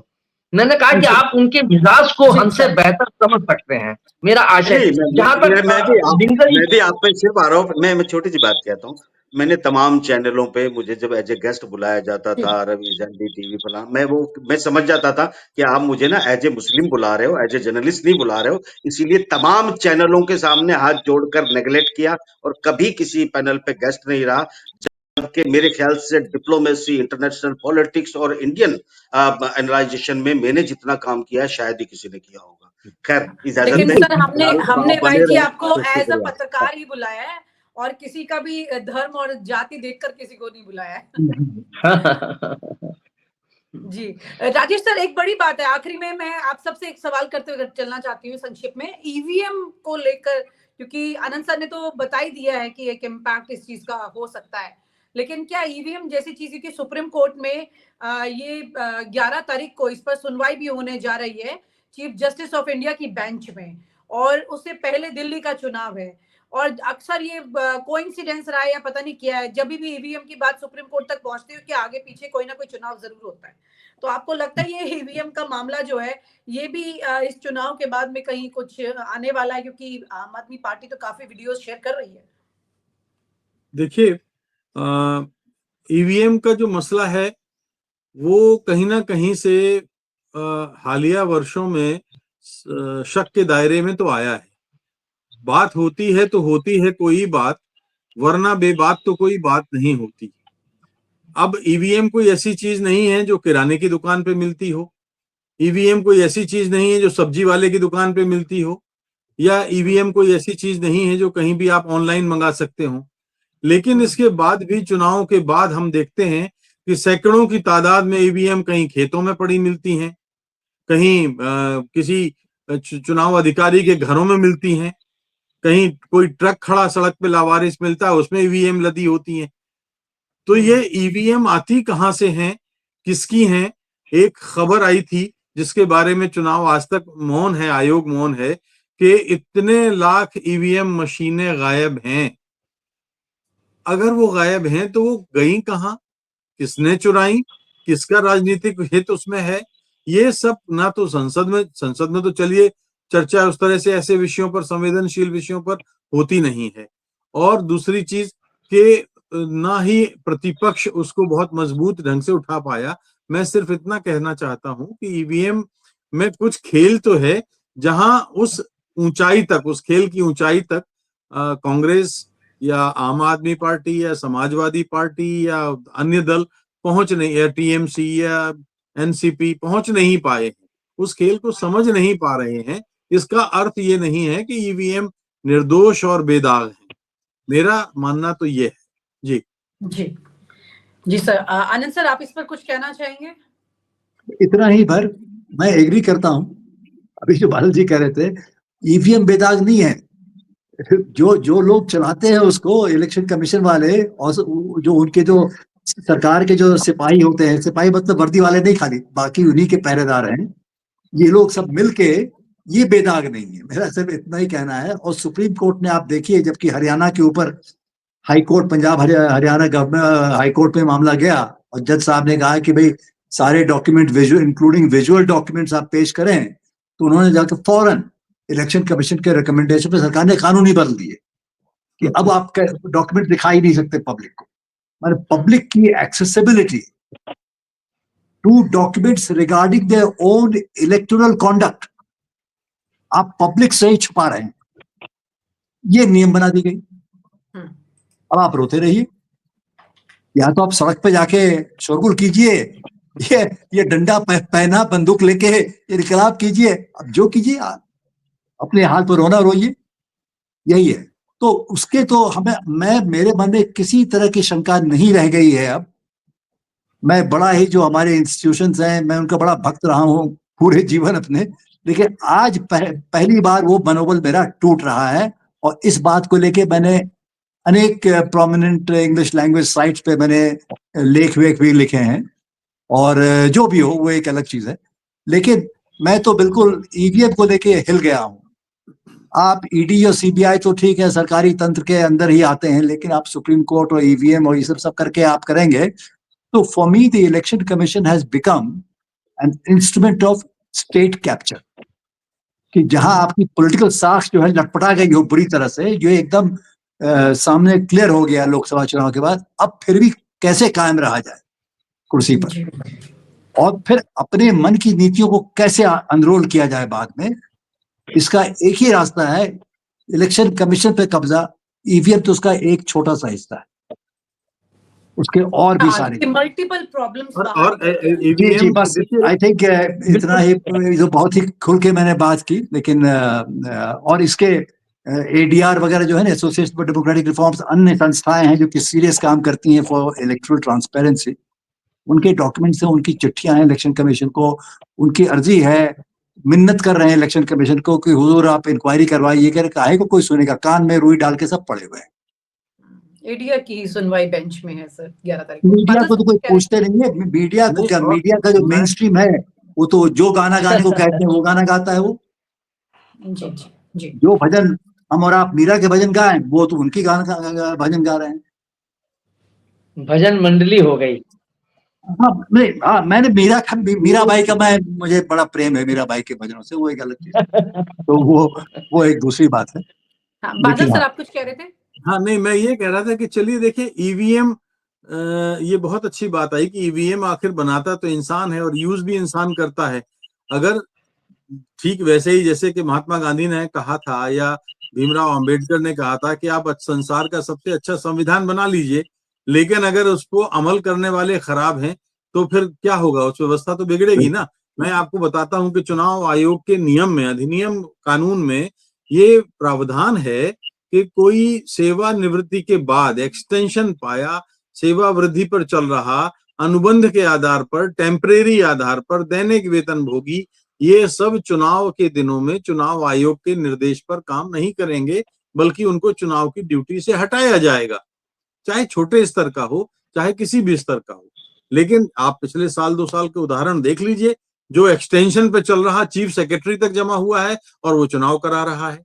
मैंने कहा कि जी आप उनके मिजाज को जी हमसे सर। बेहतर समझ सकते हैं, मेरा आशय। नहीं जहां तक दिनकर मैं भी आप पे सिर्फ आरोप मैं छोटी सी बात कहता हूँ। मैंने तमाम चैनलों पे मुझे जब एज ए गेस्ट बुलाया जाता जी था, रवि जैन टीवी फला, मैं समझ जाता था कि आप मुझे ना एज ए मुस्लिम बुला रहे हो, एज ए जर्नलिस्ट नहीं बुला रहे हो। इसीलिए तमाम चैनलों के सामने हाथ जोड़कर नेगलेक्ट किया और कभी किसी पैनल पे गेस्ट नहीं रहा। जबकि मेरे ख्याल से डिप्लोमेसी, इंटरनेशनल पॉलिटिक्स और इंडियन एनालाइजेशन में मैंने जितना काम किया है शायद ही किसी ने किया होगा। खैर इजाजत लेकिन दें, सर हमने हमने आप भाई बने जी रहें। आपको तो एज अ शुक्रिया। पत्रकार ही बुलाया है और किसी का भी धर्म और जाति देखकर किसी को नहीं बुलाया है। जी राजेश सर, एक बड़ी बात है, आखिरी में मैं आप सबसे एक सवाल करते हुए चलना चाहती हूँ संक्षिप्त में, ईवीएम को लेकर, क्योंकि आनंद सर ने तो बता ही दिया है कि एक इम्पैक्ट इस चीज का हो सकता है, लेकिन क्या ईवीएम जैसी चीज, क्योंकि सुप्रीम कोर्ट में ये 11 तारीख को इस पर सुनवाई भी होने जा रही है, चीफ जस्टिस ऑफ इंडिया की बेंच में, और उससे पहले दिल्ली का चुनाव है। और अक्सर ये कोइंसिडेंस रहा है या पता नहीं क्या है, जब भी ईवीएम की बात सुप्रीम कोर्ट तक पहुंचती है कि आगे पीछे कोई ना कोई चुनाव जरूर होता है। तो आपको लगता है ये ईवीएम का मामला जो है ये भी इस चुनाव के बाद में कहीं कुछ आने वाला है, क्योंकि आम आदमी पार्टी तो काफी वीडियोस शेयर कर रही है। देखिए, ईवीएम का जो मसला है वो कहीं ना कहीं से हालिया वर्षों में शक के दायरे में तो आया है। बात होती है तो होती है कोई बात, वरना बेबात तो कोई बात नहीं होती। अब ईवीएम कोई ऐसी चीज नहीं है जो किराने की दुकान पे मिलती हो, ईवीएम कोई ऐसी चीज नहीं है जो सब्जी वाले की दुकान पे मिलती हो, या ईवीएम कोई ऐसी चीज नहीं है जो कहीं भी आप ऑनलाइन मंगा सकते हो। लेकिन इसके बाद भी, चुनाव के बाद हम देखते हैं कि सैकड़ों की तादाद में ईवीएम कहीं खेतों में पड़ी मिलती हैं, कहीं किसी चुनाव अधिकारी के घरों में मिलती हैं, कहीं कोई ट्रक खड़ा सड़क पे लावारिस मिलता है उसमें ईवीएम लदी होती हैं। तो ये ईवीएम आती कहां से हैं, किसकी हैं? एक खबर आई थी जिसके बारे में चुनाव आज तक मौन है, आयोग मौन है, कि इतने लाख ईवीएम मशीनें गायब हैं। अगर वो गायब हैं तो वो गई कहां, किसने चुराई, किसका राजनीतिक हित उसमें है, ये सब ना तो संसद में तो चलिए चर्चा उस तरह से ऐसे विषयों पर, संवेदनशील विषयों पर होती नहीं है। और दूसरी चीज कि ना ही प्रतिपक्ष उसको बहुत मजबूत ढंग से उठा पाया। मैं सिर्फ इतना कहना चाहता हूं कि ईवीएम में कुछ खेल तो है, जहां उस ऊंचाई तक, उस खेल की ऊंचाई तक कांग्रेस या आम आदमी पार्टी या समाजवादी पार्टी या अन्य दल पहुंच नहीं, या टीएमसी या एनसीपी पहुंच नहीं पाए हैं, उस खेल को समझ नहीं पा रहे हैं। इसका अर्थ ये नहीं है कि ईवीएम निर्दोष और बेदाग है। मेरा मानना तो ये है। जी जी जी सर। आनंद सर, आप इस पर कुछ कहना चाहेंगे? इतना ही भर मैं एग्री करता हूं। अभी जो बादल जी कह रहे थे, ईवीएम बेदाग नहीं है। जो लोग चलाते हैं उसको, इलेक्शन कमीशन वाले, और जो उनके जो सरकार के जो सिपाही होते हैं, सिपाही मतलब वर्दी वाले नहीं, खाली बाकी उन्हीं के पहरेदार हैं, ये लोग सब मिलके, ये बेदाग नहीं है। मेरा सिर्फ इतना ही कहना है। और सुप्रीम कोर्ट ने, आप देखिए, जबकि हरियाणा के ऊपर high court, Punjab Haryana government high court में मामला गया, और जज साहब ने कहा कि भाई सारे document visual, including visual documents आप पेश करें, तो उन्होंने जाकर फौरन इलेक्शन कमीशन के रिकमेंडेशन पे सरकार ने कानून ही बदल दिए कि अब आप डॉक्यूमेंट दिखाई नहीं सकते पब्लिक को। मतलब पब्लिक की accessibility to documents regarding their own electoral conduct आप पब्लिक से ही छुपा रहे हैं, ये नियम बना दी गई। अब आप रोते रहिए, या तो आप सड़क पे जाके शोरगुल कीजिए, ये डंडा पहना बंदूक लेके इनकलाब कीजिए, अब जो कीजिए, अपने हाल पर रोना रोइए, यही है। तो उसके तो मेरे मन में किसी तरह की शंका नहीं रह गई है। अब मैं बड़ा ही, जो हमारे इंस्टीट्यूशंस हैं, मैं उनका बड़ा भक्त रहा हूं पूरे जीवन अपने, लेकिन आज पहली बार वो मनोबल मेरा टूट रहा है। और इस बात को लेके मैंने अनेक प्रोमिनेंट इंग्लिश लैंग्वेज साइट्स पे मैंने लेख वेख भी लिखे हैं, और जो भी हो वो एक अलग चीज है। लेकिन मैं तो बिल्कुल ईवीएम को लेके हिल गया हूं। आप ईडी और सीबीआई तो ठीक है, सरकारी तंत्र के अंदर ही आते हैं, लेकिन आप सुप्रीम कोर्ट और ईवीएम और ये सब करके आप करेंगे, तो for me the election commission has become an instrument of state capture, कि जहां आपकी पॉलिटिकल साख जो है लटपटा गई हो बुरी तरह से, जो एकदम सामने क्लियर हो गया लोकसभा चुनाव के बाद, अब फिर भी कैसे कायम रहा जाए कुर्सी पर, और फिर अपने मन की नीतियों को कैसे अनरोल किया जाए बाद में। इसका एक ही रास्ता है, इलेक्शन कमीशन पे कब्जा। ईवीएम तो उसका एक छोटा सा हिस्सा है, उसके और भी सारे मल्टीपल प्रॉब्लम्स। और जी बस आई थिंक इतना ही, जो बहुत ही खुल के मैंने बात की। लेकिन और इसके एडीआर वगैरह जो है ना, एसोसिएशन फॉर डेमोक्रेटिक रिफॉर्म्स, अन्य संस्थाएं हैं जो कि सीरियस काम करती हैं फॉर इलेक्टोरल ट्रांसपेरेंसी, उनके डॉक्यूमेंट्स हैं, उनकी चिट्ठियां हैं इलेक्शन कमीशन को, उनकी अर्जी है, मिन्नत कर रहे हैं इलेक्शन कमीशन को कि हुजूर आप इंक्वायरी करवाइए। कह रहे काहे को कोई सुनेगा, कान में रुई डाल के सब पड़े हुए हैं। एडीआर की सुनवाई बेंच में है सर 11 तारीख को। मीडिया को तो कोई पूछते नहीं है। मीडिया का जो मेन स्ट्रीम है वो तो जो गाना गाने को कहते हैं वो गाना गाता है वो। जी जी जी। जो भजन हम और आप मीरा के भजन गाएं वो तो उनकी गाना भजन गा रहे हैं। भजन मंडली हो गई। हाँ, मैंने मीरा बाई का मुझे बड़ा प्रेम है मीरा बाई के भजनों से, वो एक अलग चीज है। तो वो एक दूसरी बात है। हाँ, बादल लेकिन सर आप कुछ कह रहे थे? हाँ नहीं, मैं ये कह रहा था कि चलिए देखिए ईवीएम, ये बहुत अच्छी बात आई कि ईवीएम आखिर बनाता तो इंसान है और यूज भी इंसान करता है। अगर ठीक वैसे ही जैसे कि महात्मा गांधी ने कहा था या भीमराव अंबेडकर ने कहा था कि आप संसार का सबसे अच्छा संविधान बना लीजिए, लेकिन अगर उसको अमल करने वाले खराब हैं तो फिर क्या होगा, उस व्यवस्था तो बिगड़ेगी ना। मैं आपको बताता हूं कि चुनाव आयोग के नियम में, अधिनियम कानून में ये प्रावधान है कि कोई सेवानिवृत्ति के बाद एक्सटेंशन पाया, सेवा वृद्धि पर चल रहा, अनुबंध के आधार पर, टेम्परेरी आधार पर, दैनिक वेतन भोगी, ये सब चुनाव के दिनों में चुनाव आयोग के निर्देश पर काम नहीं करेंगे, बल्कि उनको चुनाव की ड्यूटी से हटाया जाएगा, चाहे छोटे स्तर का हो चाहे किसी भी स्तर का हो। लेकिन आप पिछले साल 2 साल के उदाहरण देख लीजिए, जो एक्सटेंशन पे चल रहा चीफ सेक्रेटरी तक जमा हुआ है और वो चुनाव करा रहा है।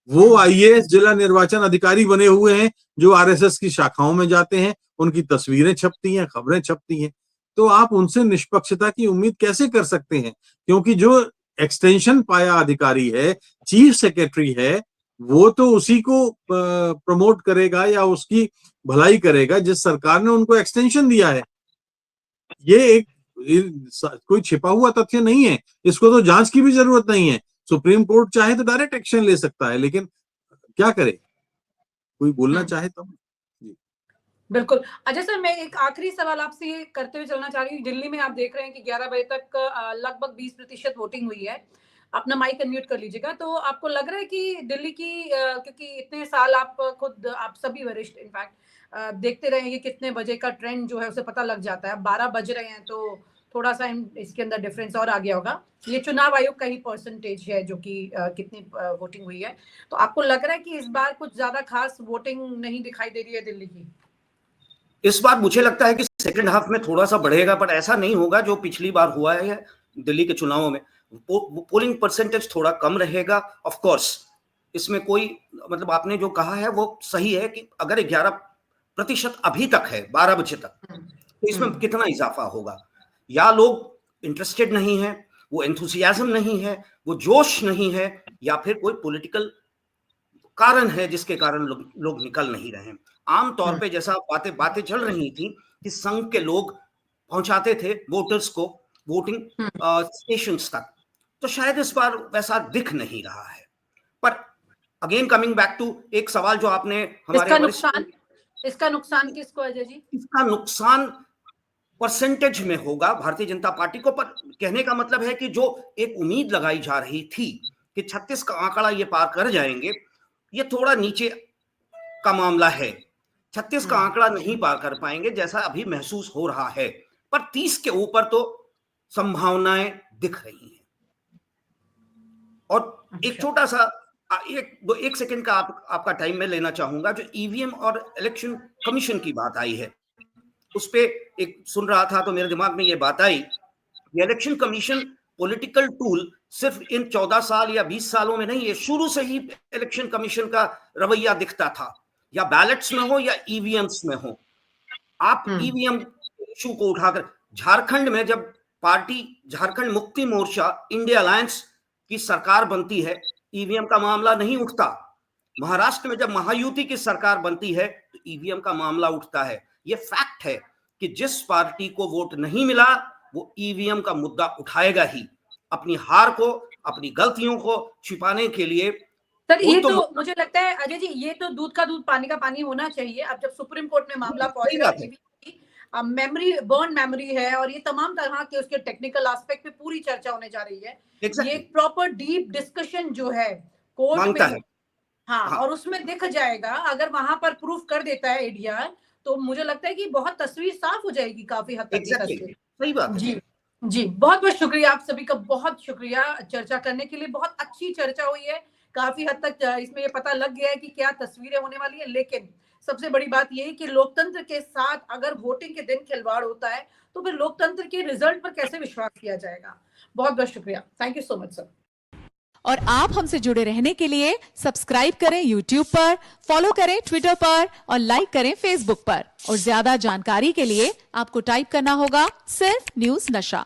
वो आईएएस जिला निर्वाचन अधिकारी बने हुए हैं जो आरएसएस की शाखाओं में जाते हैं, उनकी तस्वीरें छपती हैं, खबरें छपती हैं। तो आप उनसे निष्पक्षता की उम्मीद कैसे कर सकते हैं? क्योंकि जो एक्सटेंशन पाया अधिकारी है, चीफ सेक्रेटरी है, वो तो उसी को प्रमोट करेगा या उसकी भलाई करेगा जिस सरकार ने उनको एक्सटेंशन दिया है। ये कोई छिपा हुआ तथ्य नहीं है, इसको तो जांच की भी जरूरत नहीं है। सुप्रीम कोर्ट चाहे तो डायरेक्ट एक्शन ले सकता है, लेकिन क्या करे, कोई बोलना चाहे तब। बिल्कुल। अजय सर, मैं एक आखिरी सवाल आपसे ये करते हुए चलना चाह रही हूँ। दिल्ली में आप देख रहे हैं कि 11 बजे तक लगभग 20% वोटिंग हुई है। अपना माइक अनम्यूट कर लीजिएगा। तो आपको लग रहा है कि दिल्ली की क्योंकि इतने साल आप खुद, आप सभी वरिष्ठ इनफैक्ट देखते रहे कि कितने बजे का ट्रेंड जो है उसे पता लग जाता है। 12 बज रहे हैं तो थोड़ा सा इसके अंदर डिफरेंस और आ गया होगा। ये चुनाव आयोग का ही परसेंटेज है जो कि कितनी वोटिंग हुई है। तो आपको लग रहा है कि इस बार कुछ ज्यादा खास वोटिंग नहीं दिखाई दे रही है दिल्ली की? इस बार मुझे लगता है कि सेकंड हाफ में थोड़ा सा बढ़ेगा, पर ऐसा नहीं होगा जो पिछली बार हुआ है दिल्ली के चुनावों में। पोलिंग परसेंटेज थोड़ा कम रहेगा। ऑफ कोर्स इसमें कोई मतलब आपने जो कहा है वो सही है कि अगर 11% अभी तक है 12 बजे तक, तो इसमें कितना इजाफा होगा? या लोग इंटरेस्टेड नहीं है, वो एंथुसियाज्म नहीं है, वो जोश नहीं है, या फिर कोई पॉलिटिकल कारण है जिसके कारण लोग निकल नहीं रहे हैं। आमतौर पे जैसा बातें चल रही थी कि संघ के लोग पहुंचाते थे वोटर्स को वोटिंग स्टेशंस तक, तो शायद इस बार वैसा दिख नहीं रहा है। पर अगेन कमिंग बैक टू एक सवाल जो आपने हमारे इसका नुकसान किसको अजय जी? इसका नुकसान परसेंटेज में होगा भारतीय जनता पार्टी को। पर कहने का मतलब है कि जो एक उम्मीद लगाई जा रही थी कि 36 का आंकड़ा ये पार कर जाएंगे, ये थोड़ा नीचे का मामला है। 36 का आंकड़ा नहीं पार कर पाएंगे जैसा अभी महसूस हो रहा है, पर 30 के ऊपर तो संभावनाएं दिख रही हैं। और एक छोटा सा एक सेकंड का आपका टाइम में लेना चाहूंगा। जो ईवीएम और इलेक्शन कमीशन की बात आई है, उस पे एक सुन रहा था तो मेरे दिमाग में ये बात आई, इलेक्शन कमीशन पॉलिटिकल टूल सिर्फ इन 14 साल या 20 सालों में नहीं है। शुरू से ही इलेक्शन कमीशन का रवैया दिखता था, या बैलेट्स में हो या ईवीएम्स में हो। आप ईवीएम इशू को उठाकर झारखंड में जब party Jharkhand Mukti Morcha India alliance की सरकार बनती है, ईवीएम का मामला नहीं उठता। महाराष्ट्र में जब महायुति की सरकार बनती है तो ईवीएम का मामला उठता है। यह फैक्ट है कि जिस पार्टी को वोट नहीं मिला वो ईवीएम का मुद्दा उठाएगा ही, अपनी हार को, अपनी गलतियों को छिपाने के लिए। सर ये तो मुझे लगता है अजय जी, ये तो दूध का दूध पानी का पानी होना चाहिए। अब जब सुप्रीम कोर्ट में मामला पहुंच गया, मेमोरी बर्न मेमोरी है और ये तमाम तरह के उसके टेक्निकल एस्पेक्ट पे पूरी चर्चा होने जा रही है। ये प्रॉपर डीप डिस्कशन जो है कोर्ट में, हाँ, और उसमें दिख जाएगा। अगर वहां पर प्रूफ कर देता है एडीआर, तो मुझे लगता है कि बहुत तस्वीर साफ हो जाएगी काफी हद तक। सही बात जी जी, बहुत बहुत शुक्रिया आप सभी का, बहुत शुक्रिया चर्चा करने के लिए। बहुत अच्छी चर्चा हुई है, काफी हद तक इसमें ये पता लग गया है कि क्या तस्वीरें होने वाली है। लेकिन सबसे बड़ी बात यह है कि लोकतंत्र के साथ अगर वोटिंग के दिन खिलवाड़ होता है तो फिर लोकतंत्र के रिजल्ट पर कैसे विश्वास किया जाएगा। बहुत बहुत शुक्रिया, thank you so much sir. और आप हमसे जुड़े रहने के लिए सब्सक्राइब करें YouTube पर, फॉलो करें Twitter पर और लाइक करें Facebook पर। और ज्यादा जानकारी के लिए आपको टाइप करना होगा सिर्फ न्यूज़ नशा।